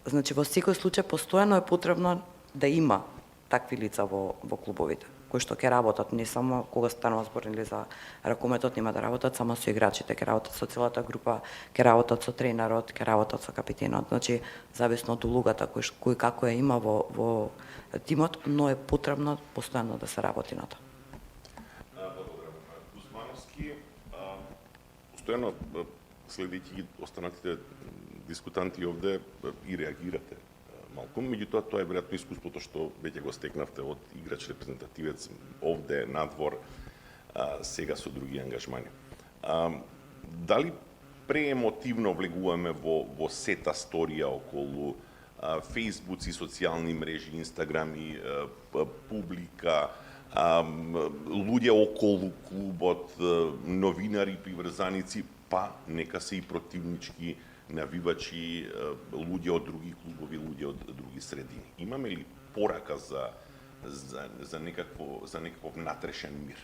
Значи во секој случај постојано е потребно да има такви лица во клубовите, кои што ќе работат не само кога станува збор нели за ракометот, нема да работат само со играчите, ќе работат со целата група, ќе работат со тренерот, ќе работат со капитенот. Значи зависно од улогата кој како ја има во тимот, но е потребно постојано да се работи на тоа. Кузмановски, постојано следејќи останатите дискутанти овде и реагирате малку, меѓутоа тоа е веројатно искуството што веќе го стекнавте од играч репрезентативец овде надвор, сега со други ангажмани. Дали преемотивно влегуваме во сета сторија околу фејсбуци, социјални мрежи, инстаграми, публика, луѓе околу клубот, новинари, приврзаници, па нека се и противнички навивачи, луѓе од други клубови, луѓе од други средини. Имаме ли порака за некаков натрешен мир?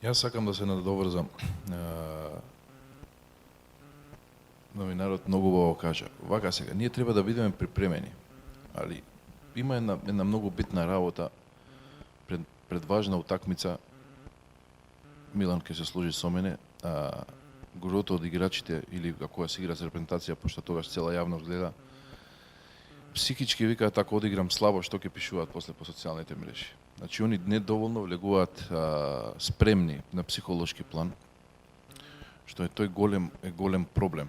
Јас сакам да се надоврзам. Новинарот многу убаво кажа. Вака сега, ние треба да бидеме припремени, али има една многу битна работа пред важна утакмица. Милан ќе се сложи со мене, горото од играчите или ако се игра за репрезентација, пошто тогаш цела јавност гледа, психички викаат така одиграм слабо, што ќе пишуваат после по социјалните мрежи. Значи они недоволно влегуваат спремни на психолошки план, што е тој голем проблем.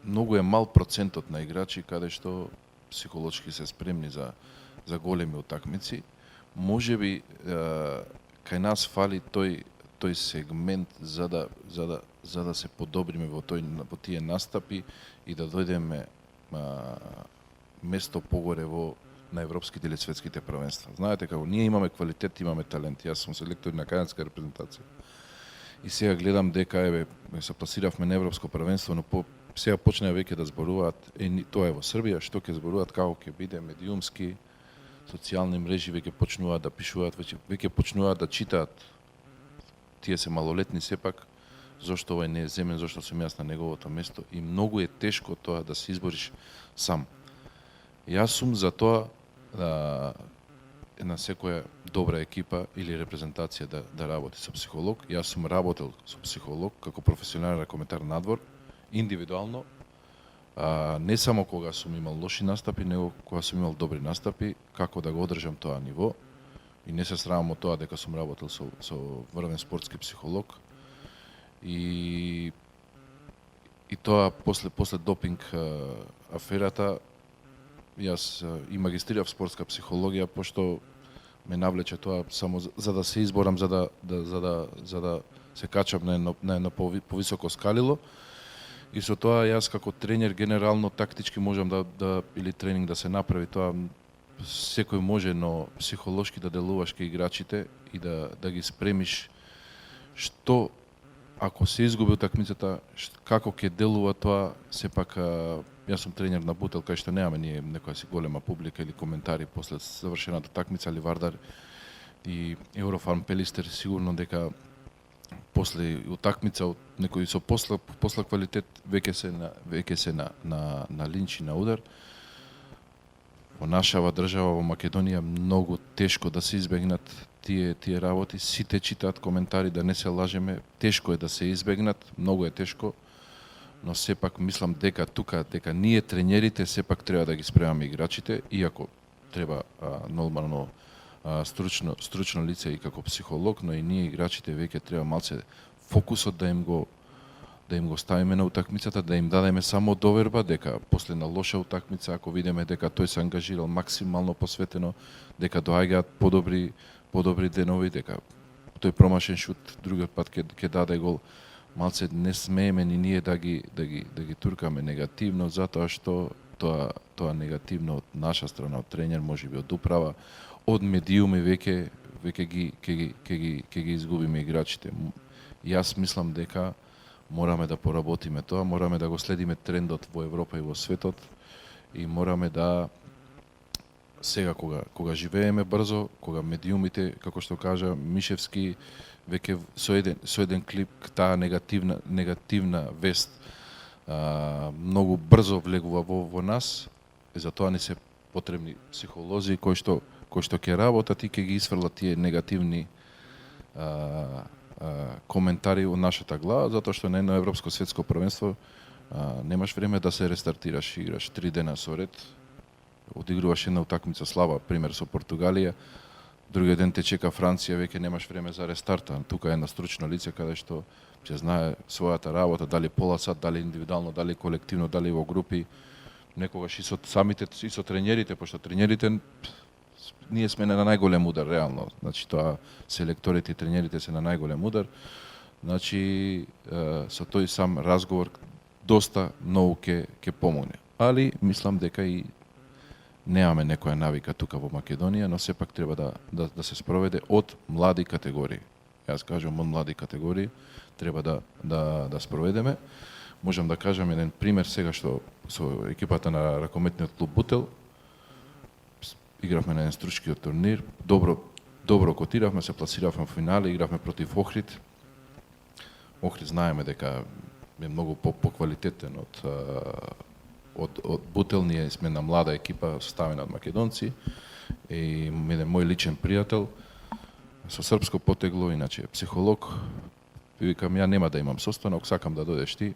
Многу е мал процентот на играчи каде што психолошки се спремни за големи утакмици. Можеби кај нас фали тој сегмент за да се подобриме во тие настапи и да дојдеме место погоре на европските или светските првенства. Знаете како, ние имаме квалитет, имаме талент. Јас сум селектор на канадска репрезентација. И сега гледам дека се пласиравме на европско првенство, но сега почнаа веќе да зборуваат, тоа е во Србија, што ќе зборуваат, како ќе биде медиумски, социјални мрежи веќе почнуваат да пишуваат, веќе почнуваат да читаат. Тие се малолетни сепак, зошто овој не е земен, зошто сум јас на неговото место, и многу е тешко тоа да се избориш сам. Јас сум за тоа на секоја добра екипа или репрезентација да работи со психолог. Јас сум работел со психолог како професионален ракометар надвор, индивидуално, не само кога сум имал лоши настапи, него кога сум имал добри настапи, како да го одржам тоа ниво. И не се срамам од тоа дека сум работел со врвен спортски психолог. И тоа после допинг аферата, јас и магистрирав спортска психологија, пошто ме навлече тоа само за да се изборам, за да се качам на едно повисоко скалило. И со тоа јас како тренер генерално тактички можам или тренинг да се направи, тоа секој може, но психолошки да делуваш кај играчите и да ги спремиш што ако се изгуби утакмицата, како ќе делува тоа. Сепак јас сум тренер на Бутел, кај што немаме ние некоја си голема публика или коментари после завршената такмица, или Вардар и Еврофарм Пелистер, сигурно дека после утакмица од некој со посла квалитет веќе се на линч и на удар. Во нашава држава, во Македонија, многу тешко да се избегнат тие работи. Сите читаат коментари, да не се лажеме. Тешко е да се избегнат, многу е тешко, но сепак мислам дека ние тренерите сепак треба да ги спремаме играчите, иако треба нормално стручно лице и како психолог, но и ние играчите веќе треба малце фокусот да им го ставиме на утакмицата, да им дадеме само доверба дека после на лоша утакмица, ако видиме дека тој се ангажирал максимално посветено, дека доаѓаат подобри денови, дека тој промашен шут другиот пат ќе даде гол, малце не смееме ни ние да ги туркаме негативно, затоа што тоа негативно од наша страна, од тренер, можеби од управа, од медиуми веќе ќе ги изгубиме играчите. Јас мислам дека мораме да поработиме тоа, мораме да го следиме трендот во Европа и во светот и мораме да сега кога живееме брзо, кога медиумите, како што кажа Мишевски, веќе со еден клип таа негативна вест многу брзо влегува во нас, и затоа не се потребни психолози кои што ќе работат и ќе ги исфрлат тие негативни коментари од нашата глава, затоа што на едно европско светско првенство немаш време да се рестартираш, играш 3 дена со ред, одигруваш една утакмица слаба, пример со Португалија, другиот ден те чека Франција, веќе немаш време за рестарта. Тука е едно стручно лице каде што ќе знае својата работа, дали пола сат, дали индивидуално, дали колективно, дали во групи, некогаш и со самите и со тренерите, пошто тренерите ние сме на најголем удар реално. Значи тоа селекторите и тренерите се на најголем удар. Значи со тој сам разговор доста многу ќе помогне. Али мислам дека и Немаме некоја навика тука во Македонија, но сепак треба да се спроведе од млади категории. Јас кажам од млади категории треба да спроведеме. Можам да кажам еден пример сега што со екипата на ракометниот клуб Бутел игравме на еден стручкиот турнир, добро котиравме, се пласиравме во финале, игравме против Охрид. Охрид знаеме дека е многу поквалитетен од Бутел. Ние сме на млада екипа составена од македонци и еден мој личен пријател со српско потегло, иначе психолог, викам ја нема да имам состанок, сакам да дојдеш ти.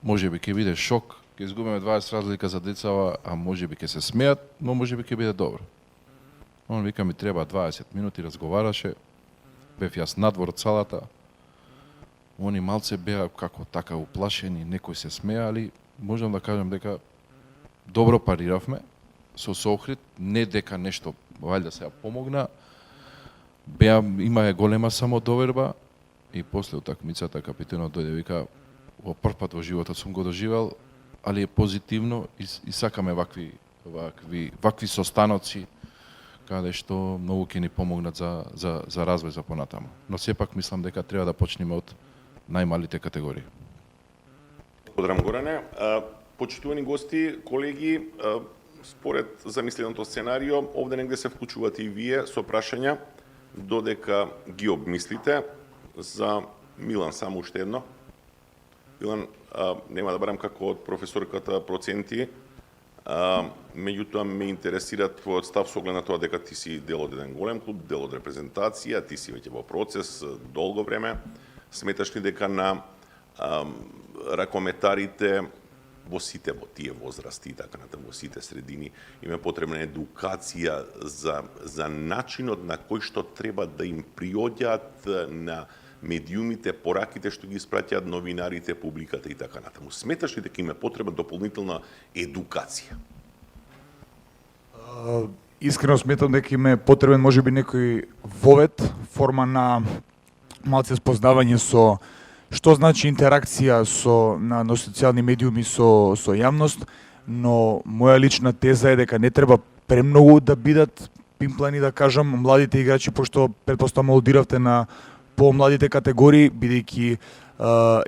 Можеби ќе биде шок, ќе изгубиме 20 разлика за децава, а можеби ќе се смеат, но можеби ќе биде добро. Он вика ми треба 20 минути, разговараше, бев јас надвор од салата, они малце беа како така уплашени, некои се смеали, можам да кажам дека добро париравме со Охрид, не дека нешто валјда се помогна, има голема самодоверба и после утакмицата капитенот дојде вика во прв пат во животот сум го доживел, али е позитивно и сакаме вакви состаноци каде што многу ќе ни помогнат за развој за понатаму. Но сепак мислам дека треба да почнеме од најмалите категории. Благодарам, Горане. Почитувани гости, колеги, според замисленото сценарио, овде негде се вклучувате и вие со прашања, додека ги обмислите. За Милан само уште едно. Милан, нема да барам како од професорката проценти, меѓутоа ме интересираат твојот став со оглед на тоа дека ти си дел од еден голем клуб, дел од репрезентација, ти си веќе во процес долго време. Сметаш ли дека на ракометарите во сите во тие возрасти и така натаму, во сите средини им е потребна едукација за начинот на кој што треба да им приоѓаат на медиумите, пораките што ги испраќаат новинарите, публиката и така натаму. Сметаш ли дека им е потребна дополнителна едукација? Искрено сметам дека им е потребен можеби некој вовет, форма на малце спознавање со што значи интеракција на социјални медиуми со јавност, но моја лична теза е дека не треба премногу да бидат пимплани, да кажам, младите играчи, пошто претпоставам алудиравте на помладите категории, бидејќи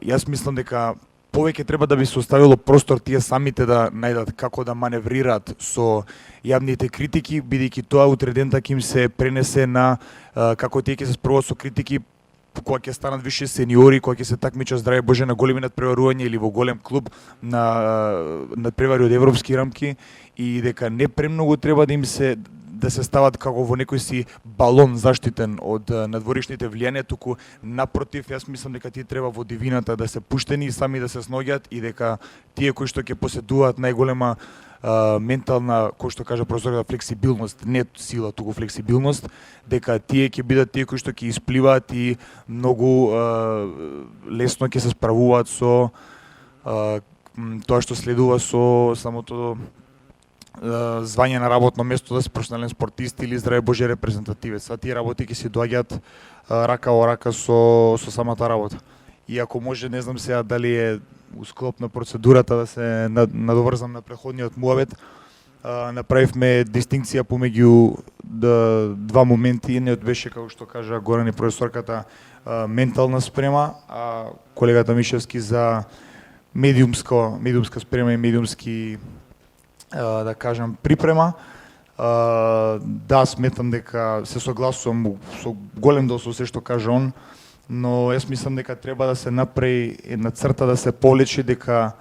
јас мислам дека повеќе треба да би се оставило простор тие самите да најдат како да маневрираат со јавните критики, бидејќи тоа утре дента ќе им се пренесе на како тие ќе се спроводат со критики кога ќе станат више сениори, кога ќе се такмичат, здраве Боже, на големи надпреварувања или во голем клуб на надпревари од европски рамки, и дека не премногу треба да се стават како во некој си балон заштитен од надворишните влијанија, туку напротив, јас мислам дека тие треба во дивината да се пуштени и сами да се сноѓат, и дека тие кои што ќе поседуваат најголема ментална, кој што кажа професорот, флексибилност, не сила, туку флексибилност, дека тие ќе бидат тие кои што ќе испливаат и многу лесно ќе се справуваат со тоа што следува со самото звање на работно место, да се професионален спортист или, здраве Боже, репрезентативец. А тие работи ќе се доаѓаат рака во рака со самата работа. И ако може, не знам сега дали е у склоп на процедурата да се надоврзам на преходниот муабет, направивме дистинкција помеѓу два моменти. Едниот беше, како што кажа Горан и професорката, ментална спрема, а колегата Мишевски за медиумска спрема и медиумски, да кажам, припрема. Да, сметам дека се согласувам со голем дел со се што кажа он, но јас мислам дека треба да се направи една црта, да се полечи, дека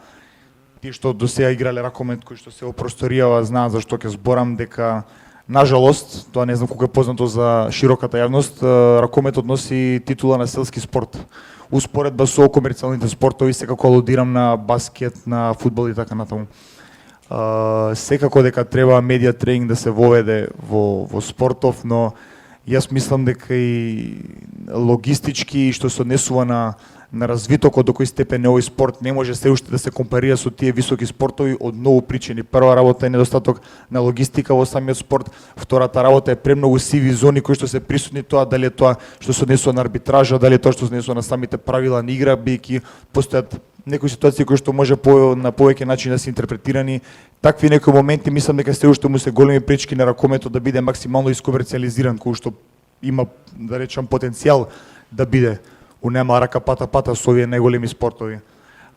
тие што до сега играле ракомет, кои што се опросторијава, знаат за што ќе зборам, дека нажалост, тоа не знам колку е познато за широката јавност, ракометот носи титула на селски спорт. Успоредба со комерцијалните спортови, секако алудирам на баскет, на фудбал и така натаму. Секако дека треба медиа тренинг да се воведе во спортов, но јас мислам дека и логистички, што се однесува на развитокот до кој степен е овој спорт, не може се уште да се компарира со тие високи спортови од многу причини. Прва работа е недостаток на логистика во самиот спорт, втората работа е премногу сиви зони кои што се присутни, тоа дали е тоа што се однесува на арбитража, дали е тоа што се однесува на самите правила на игра, бидејќи постојат некои ситуации кои што може на повеќе начин да се интерпретирани. Такви некои моменти мислам дека се уште му се големи пречки на ракомето да биде максимално искомерцијализиран, кој што има, да речам, потенцијал да биде у нема рака пата со овие најголеми спортови.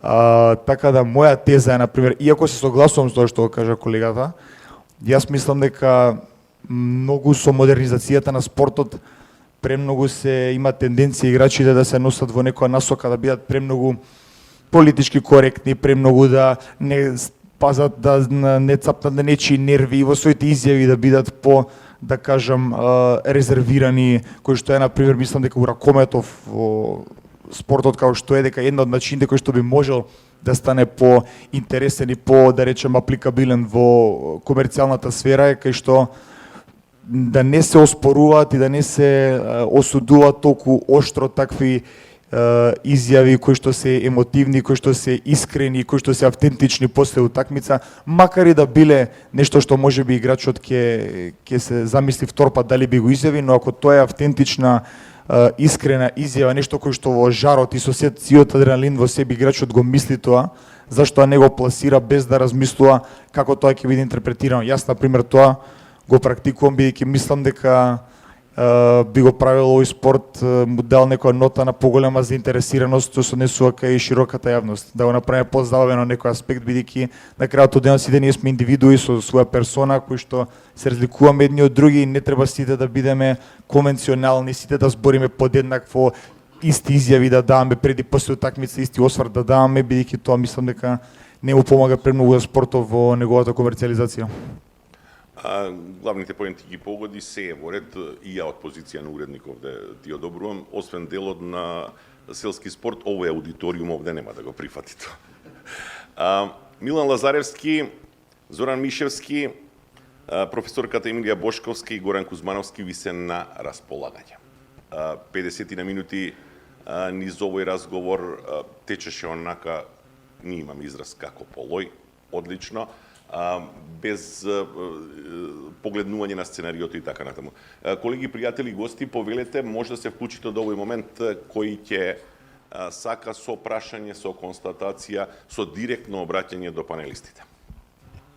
Така да моја теза е, например, иако се согласувам со тоа што кажа колегата, јас мислам дека многу со модернизацијата на спортот премногу се има тенденција играчите да се носат во некоја насока, да бидат премногу политички коректни, премногу да не пазат, да не цапнат на нечии нерви и во своите изјави да бидат по, да кажам, резервирани, кој што е, например, мислам дека у ракомето во спортот како што е, дека една од начините кој што би можел да стане по интересен и по, да речем, апликабилен во комерцијалната сфера е кај што да не се оспоруваат и да не се осудуваат толку оштро такви изјави кои што се емотивни, кои што се искрени, кои што се автентични после утакмица, макар и да биле нешто што можеби играчот ќе се замисли втор пат дали би го изјави, но ако тоа е автентична искрена изјава, нешто кој што во жарот и со сиот адреналин во себе играчот го мисли тоа, зашто не го пласира без да размислува како тоа ќе биде интерпретирано. Јас, например, тоа го практикувам, бидејќи мислам дека би го правил овој спорт, му дал некоја нота на поголема заинтересираност што се однесува кај широката јавност, да го направиме позабавено некој аспект, бидејќи на крајот од денот сите ние сме индивидуи со своја персона кои што се разликуваме едни од други и не треба сите да бидеме конвенционални, сите да збориме подеднакво, исти изјави да даваме преди после утакмица, исти осврт да даваме, бидејќи тоа мислам дека не му помага премногу за спортот во неговата комерцијализација. Главните поенти ги погоди се во ред и ја од позиција на уредник овде ти одобрувам, освен делот на селски спорт, овој аудиториум овде нема да го прифати тоа. Милан Лазаревски, Зоран Мишевски, професорката Емилија Бошковска и Горан Кузмановски ви се на располагање. 50 на минути низ овој разговор течеше онака, ние имаме израз како полој, одлично, без погледнување на сценариото и така натаму. Колеги, пријатели, гости, повелете, може да се вклучите од овој момент кој ќе сака со прашање, со констатација, со директно обраќање до панелистите.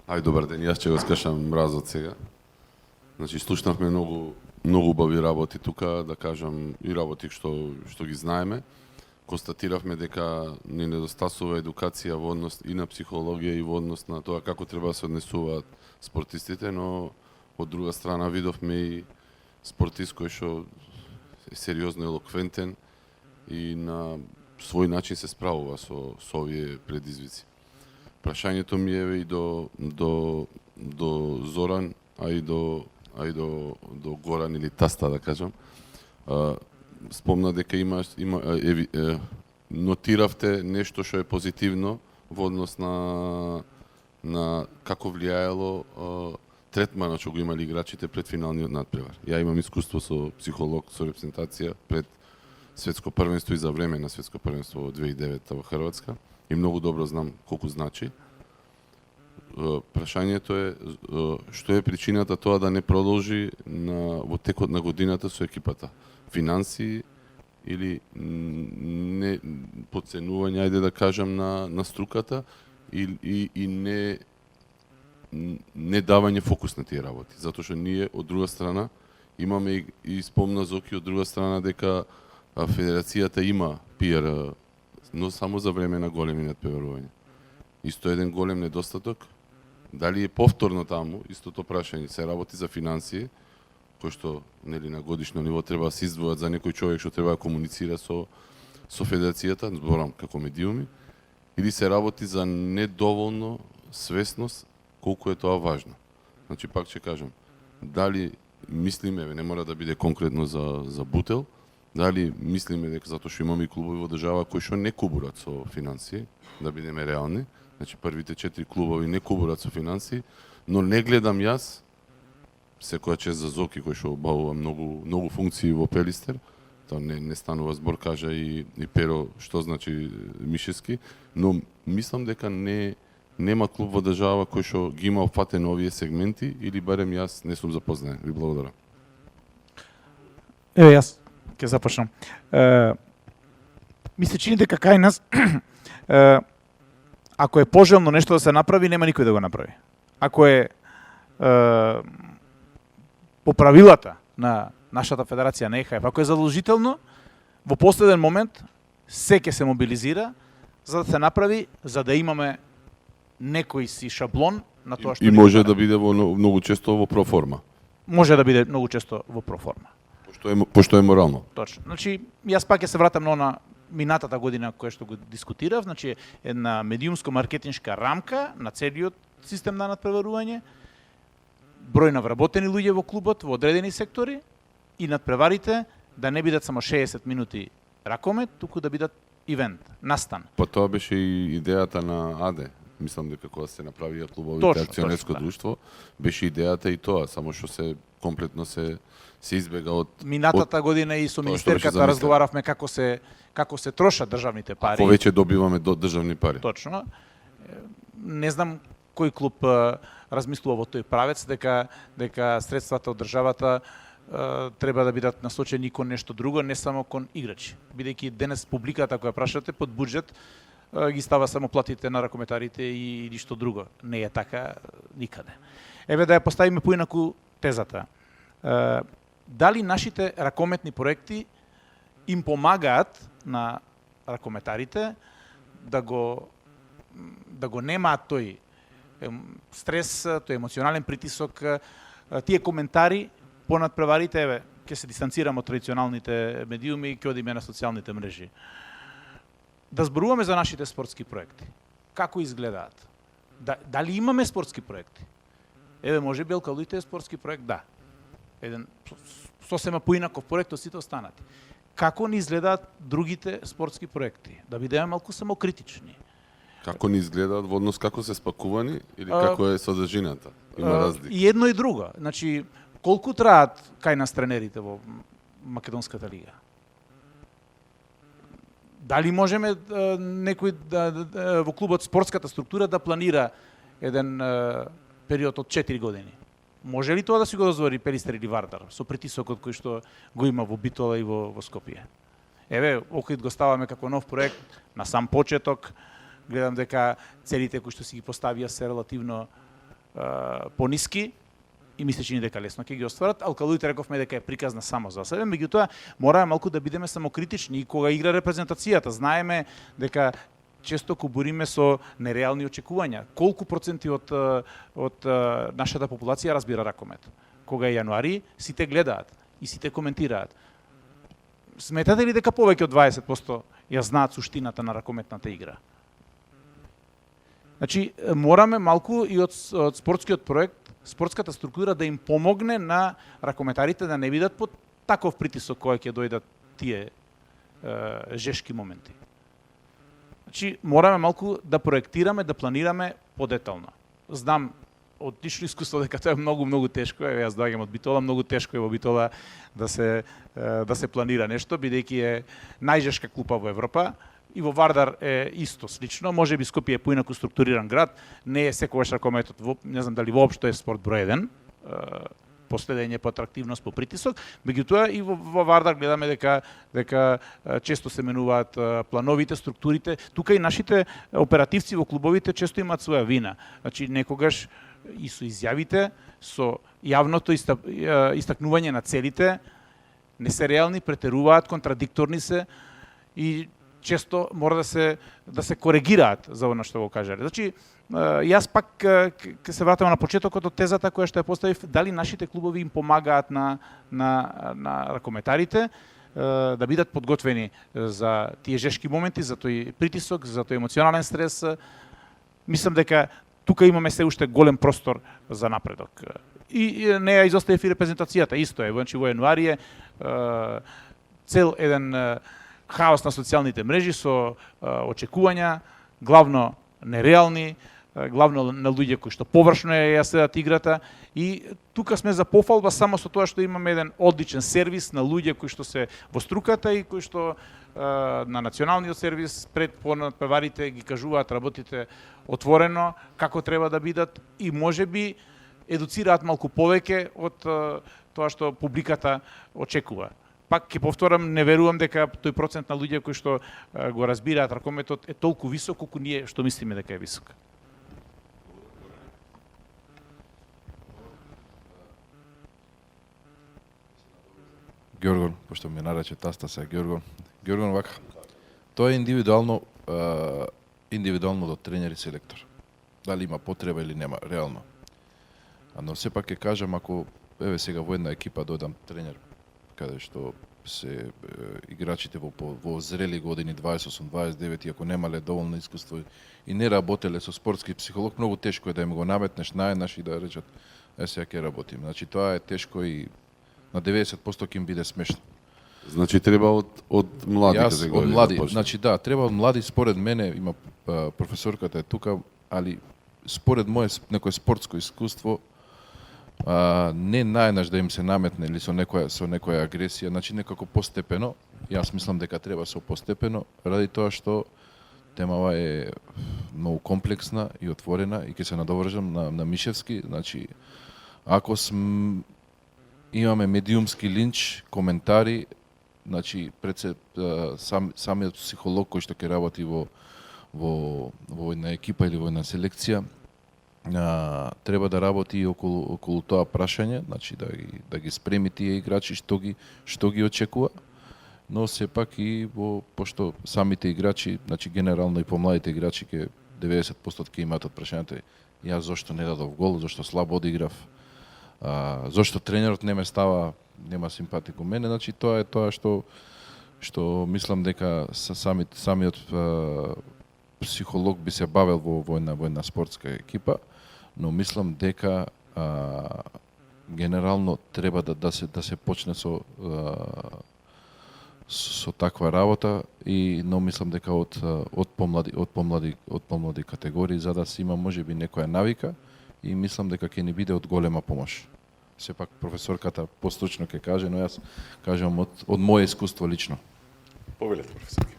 Ај, добар ден, јас ќе го скажам мразот сега. Значи, слушнавме многу убави работи тука, да кажам, и работи што ги знаеме. Констатиравме дека не недостасува едукација во однос и на психологија и во однос на тоа како треба да се однесуваат спортистите, но од друга страна видовме и спортист кој што е сериозно елоквентен и на свој начин се справува со овие предизвици. Прашањето ми е и до Зоран, а и до Горан или Таста, да кажам. Спомна дека нотиравте нешто што е позитивно во однос на како влијаело третманот што го имали играчите пред финалниот надпревар. Ја имам искуство со психолог, со репрезентација пред светско првенство и за време на светско првенство во 2009 во Хрватска и многу добро знам колку значи. Прашањето е што е причината тоа да не продолжи во текот на годината со екипата. Финансии или не подценување, ајде да кажам, на струката и не давање фокус на тие работи. Затоа што ние од друга страна имаме и спомна Зоки од друга страна дека федерацијата има пиар, но само за време на големи надпреварувања. Исто еден голем недостаток. Дали е повторно таму, истото прашање, се работи за финансии, кој што нели на годишно ниво треба да се издвојат за некој човек што треба да комуницира со федерацијата, зборам како медиуми, или се работи за недоволно свесност колку е тоа важно. Значи пак ќе кажам, дали мислиме, не мора да биде конкретно за Бутел, дали мислиме дека затоа што имаме и клубови во држава кои што не кубурат со финансии, да бидеме реални, значи првите 4 клубови не кубурат со финансии, но не гледам јас секоја чест за Зоки кој што обавува многу функции во Пелистер, тоа не станува збор, кажа и Перо што значи Мишевски, но мислам дека нема клуб во држава кој што ги има опфатено овие сегменти или барем јас не сум запознаен. Ви благодарам. Еве јас ќе започнам. ми се чини дека кај нас ако е пожелно нешто да се направи, нема никој да го направи. Ако е по правилата на нашата федерација на ЕХФ, ако е задолжително, во последен момент се ќе се мобилизира за да се направи, за да имаме некој си шаблон на тоа што И може да биде многу често во проформа. Може да биде многу често во проформа. Пошто е морално. Точно. Значи, јас пак ќе се вратам на минатата година која што го дискутирав, значи една медиумско-маркетиншка рамка на целиот систем на надпреварување, број на вработени луѓе во клубот во одредени сектори и надпреварите да не бидат само 60 минути ракомет, туку да бидат ивент, настан. Па тоа беше и идејата на АДЕ. Мислам дека кога се направија клубовите Точно, акционерско точно, да. друштво, беше идејата и тоа, само што се комплетно се избега од Минатата година и со тоа што беше министерката замислено. разговаравме како се трошат државните пари. Повеќе добиваме до државни пари. Точно. Не знам кој клуб размислува во тој правец дека средствата од државата треба да бидат насочени кон нешто друго, не само кон играчи. Бидејќи денес публиката која прашате под буџет ги става само платите на ракометарите и ништо друго. Не е така никаде. Еве да ја поставиме поинаку тезата. Дали нашите ракометни проекти им помагаат на ракометарите да го немаат тој стрес, тој емоционален притисок, тие коментари по надпреварите, еве, ќе се дистанцирам од традиционалните медиуми и ќе одиме на социјалните мрежи. Да зборуваме за нашите спортски проекти. Како изгледаат? Дали имаме спортски проекти? Еве, може би Алкалоите е спортски проект, да. Еден сосема поинаков проект од сите останати. Како ни изгледаат другите спортски проекти? Да бидеме малку самокритични. Како ни изгледаат во однос како се спакувани или како е содржината? Има разлика. И едно и друго. Значи, колку траат кај нас тренерите во Македонската лига? Дали можеме некој во клубот спортската структура да планира еден период од 4 години? Може ли тоа да си го дозволи Пелистер или Вардар со притисокот кој што го има во Битола и во Скопје? Еве, Охрид го ставаме како нов проект на сам почеток. Гледам дека целите кои што си ги поставија се релативно пониски и мисле чини дека лесно ќе ги остварат. Алкалоите рековме дека е приказна само за себе, меѓутоа мораме малку да бидеме самокритични и кога игра репрезентацијата. Знаеме дека често кобуриме со нереални очекувања. Колку проценти од нашата популација разбира ракомет? Кога е јануари, сите гледаат и сите коментираат. Сметате ли дека повеќе од 20% ја знаат суштината на ракометната игра? Значи, мораме малку и од спортскиот проект, спортската структура да им помогне на ракометарите да не бидат под таков притисок кој ќе дојдат тие жешки моменти. Значи, мораме малку да проектираме, да планираме подетално. Знам од лично искуство дека тоа е многу тешко. Јас доаѓам од Битола, многу тешко е во Битола да се планира нешто, бидејќи е најжешка клупа во Европа. И во Вардар е исто слично, може би Скопје е поинаку структуриран град, не е секогаш ракометот, не знам дали воопшто е спорт број 1, последење по атрактивност, по притисок, меѓутоа и во Вардар гледаме дека често се менуваат плановите, структурите, тука и нашите оперативци во клубовите често имаат своја вина. Значи некогаш и со изјавите, со јавното истакнување на целите не се реални, претеруваат, контрадикторни се и често мора да се коригираат за она што го кажале. Значи, јас пак ќе се вратам на почетокот од тезата која што ја поставив, дали нашите клубови им помагаат на ракометарите да бидат подготвени за тие жешки моменти, за тој притисок, за тој емоционален стрес. Мислам дека тука имаме се уште голем простор за напредок. И не ја изостаje и репрезентацијата, исто е, значи во јануари цел еден хаос на социјалните мрежи со очекувања, главно нереални, главно на луѓе кои што површно ја следат играта и тука сме за пофалба само со тоа што имаме еден одличен сервис на луѓе кои што се во струката и кои што на националниот сервис пред понадпреварите ги кажуваат работите отворено како треба да бидат и можеби едуцираат малку повеќе од тоа што публиката очекува. пак ќе повторам, не верувам дека тој процент на луѓе кои што го разбираат ракометот е толку висок колку ние што мислиме дека е висок. Ѓоргон, пошто ми нарече таста се Ѓоргон. Ѓоргон вака. Тоа е индивидуално до тренер и селектор. Дали има потреба или нема, реално. Но сепак ќе кажам, ако еве сега во една екипа додам тренер, каде што се играчите во зрели години, 28, 29, и ако немале доволно искуство и не работеле со спортски психолог, многу тешко е да им го наметнеш наеднаш и да речат, сега ќе работим. Значи тоа е тешко и на 90% ќе им биде смешно. Значи треба од младите да го од млади, значи да, треба од млади, според мене, има професорката е тука, али според мое некое спортско искуство, не наеднаш да им се наметне или со некоја агресија, значи некако постепено, јас мислам дека треба со постепено, ради тоа што темава е многу комплексна и отворена и ќе се надовржам на Мишевски, значи ако имаме медиумски линч, коментари, значи самиот психолог кој што ќе работи во една екипа или во една селекција, треба да работи и околу тоа прашање, значи да ги спреми тие играчи што ги очекува, но сепак и пошто самите играчи, значи генерално и помладите играчи ќе 90% ќе имаат од прашањето јас зошто не дадов гол, зошто слабо одиграв, зошто тренерот не ме става, нема симпатик у мене, значи тоа е тоа што мислам дека самиот психолог би се бавел во една спортска екипа, но мислам дека генерално треба да се почне со таква работа, но мислам дека од помлади категории, за да се има можеби некоја навика, и мислам дека ќе ни биде од голема помош. Сепак професорката постручно ќе каже, но јас кажам од мое искуство лично. Повелете, професорки.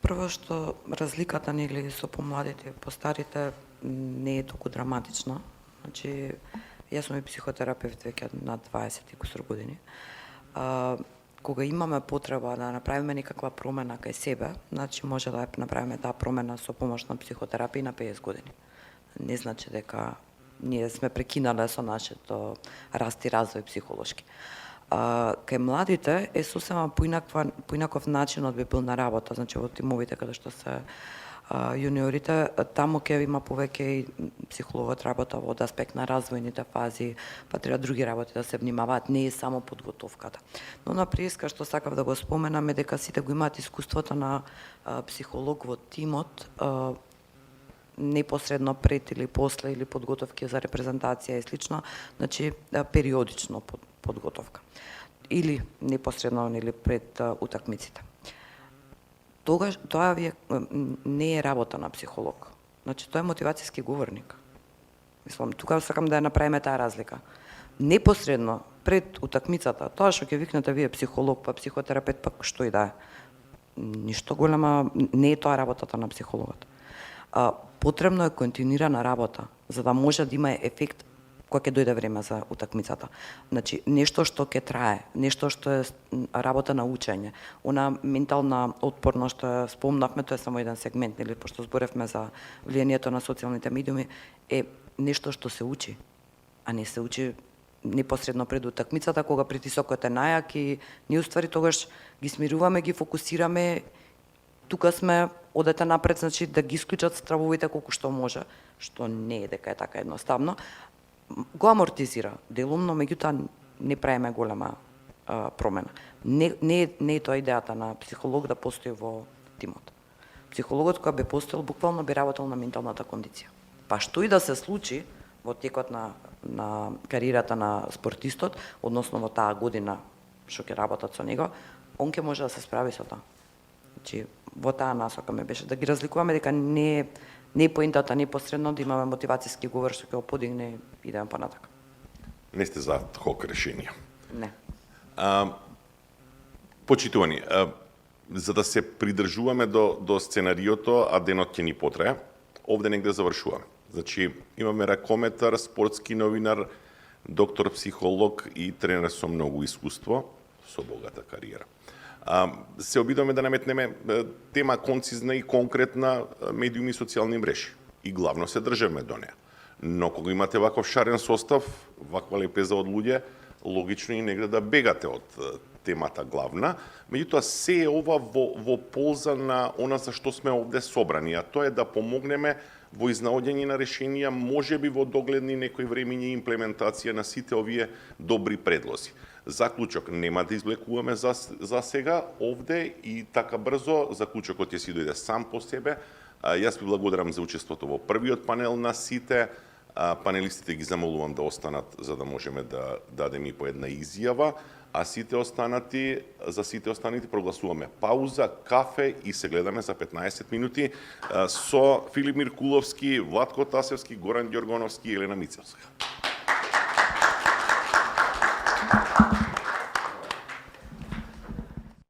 Прво што разликата нели со помладите и постарите не е толку драматична. Значи, јас сум и психотерапевт веќе на 20 и кусур години. Кога имаме потреба да направиме некаква промена кај себе, значи може да направиме таа промена со помош на психотерапија на 50 години. Не значи дека ние сме прекинале со нашето раст и развој психолошки. Кај младите е сосема поинаков начинот би бил на работа, значи во тимовите каде што се јуниорите, таму ќе има повеќе и психологот работа од аспект на развојните фази, па треба други работи да се внимаваат, не е само подготовката. Но на приска што сакав да го споменам е дека сите го имаат искуството на психолог во тимот, непосредно пред или после или подготовки за репрезентација и слично, значи периодично подготовка. Или непосредно или пред утакмиците. Тоа не е работа на психолог. Значи тоа е мотивацијски говорник. Мислам, тука сакам да ја направиме таа разлика. Непосредно пред утакмицата, тоа што ќе викнете вие психолог, па психотерапевт, па што и да е. Ништо голема, не е тоа работата на психологот. Потребно е континуирана работа, за да може да има ефект кога ќе дојде време за утакмицата. Значи, нешто што ќе трае, нешто што е работа на учење. Она ментална отпорност што ја спомнавме, тоа е само еден сегмент, нели, пошто зборевме за влијанието на социјалните медиуми, е нешто што се учи, а не се учи непосредно пред утакмицата, кога притисокот е најак и ние уствари тогаш ги смируваме, ги фокусираме, тука сме, одете напред, значи да ги исклучат стравовите колку што може, што не е дека е така едноставно, го амортизира делумно, меѓутоа не правиме голема промена. Не е тоа идејата на психолог да постои во тимот. Психологот кога би постоел, буквално би работел на менталната кондиција. Па што и да се случи во текот на кариерата на спортистот, односно во таа година што ќе работат со него, он ќе може да се справи со тоа. Значи, во таа насока ме беше да ги разликуваме дека не е поентата непосредно да имаме мотивацијски говор што ќе го подигне и идеме понатака. Не сте за хок решенија. Не. Почитувани, за да се придржуваме до сценариото, а денот ќе ни потрае, овде негде завршуваме. Значи, имаме ракометар, спортски новинар, доктор психолог и тренер со многу искуство, со богата кариера. Се обидуваме да наметнеме тема концизна и конкретна медиуми и социјални мрежи. И главно се држеме до неа. Но кога имате ваков шарен состав, ваква лепеза од луѓе, логично и негде да бегате од темата главна. Меѓутоа, се е ова во полза на она за што сме овде собрани, а тоа е да помогнеме во изнаоѓање на решенија, можеби во догледни некои времиња имплементација на сите овие добри предлози. Заклучок нема да извлекуваме за сега овде и така брзо, заклучокот ќе си дојде сам по себе. Јас ви благодарам за учеството во првиот панел на сите. Панелистите ги замолувам да останат за да можеме да дадеме и по една изјава, а за сите останати прогласуваме пауза, кафе и се гледаме за 15 минути со Филип Миркуловски, Владко Тасевски, Горан Ѓоргоновски и Елена Мицевска.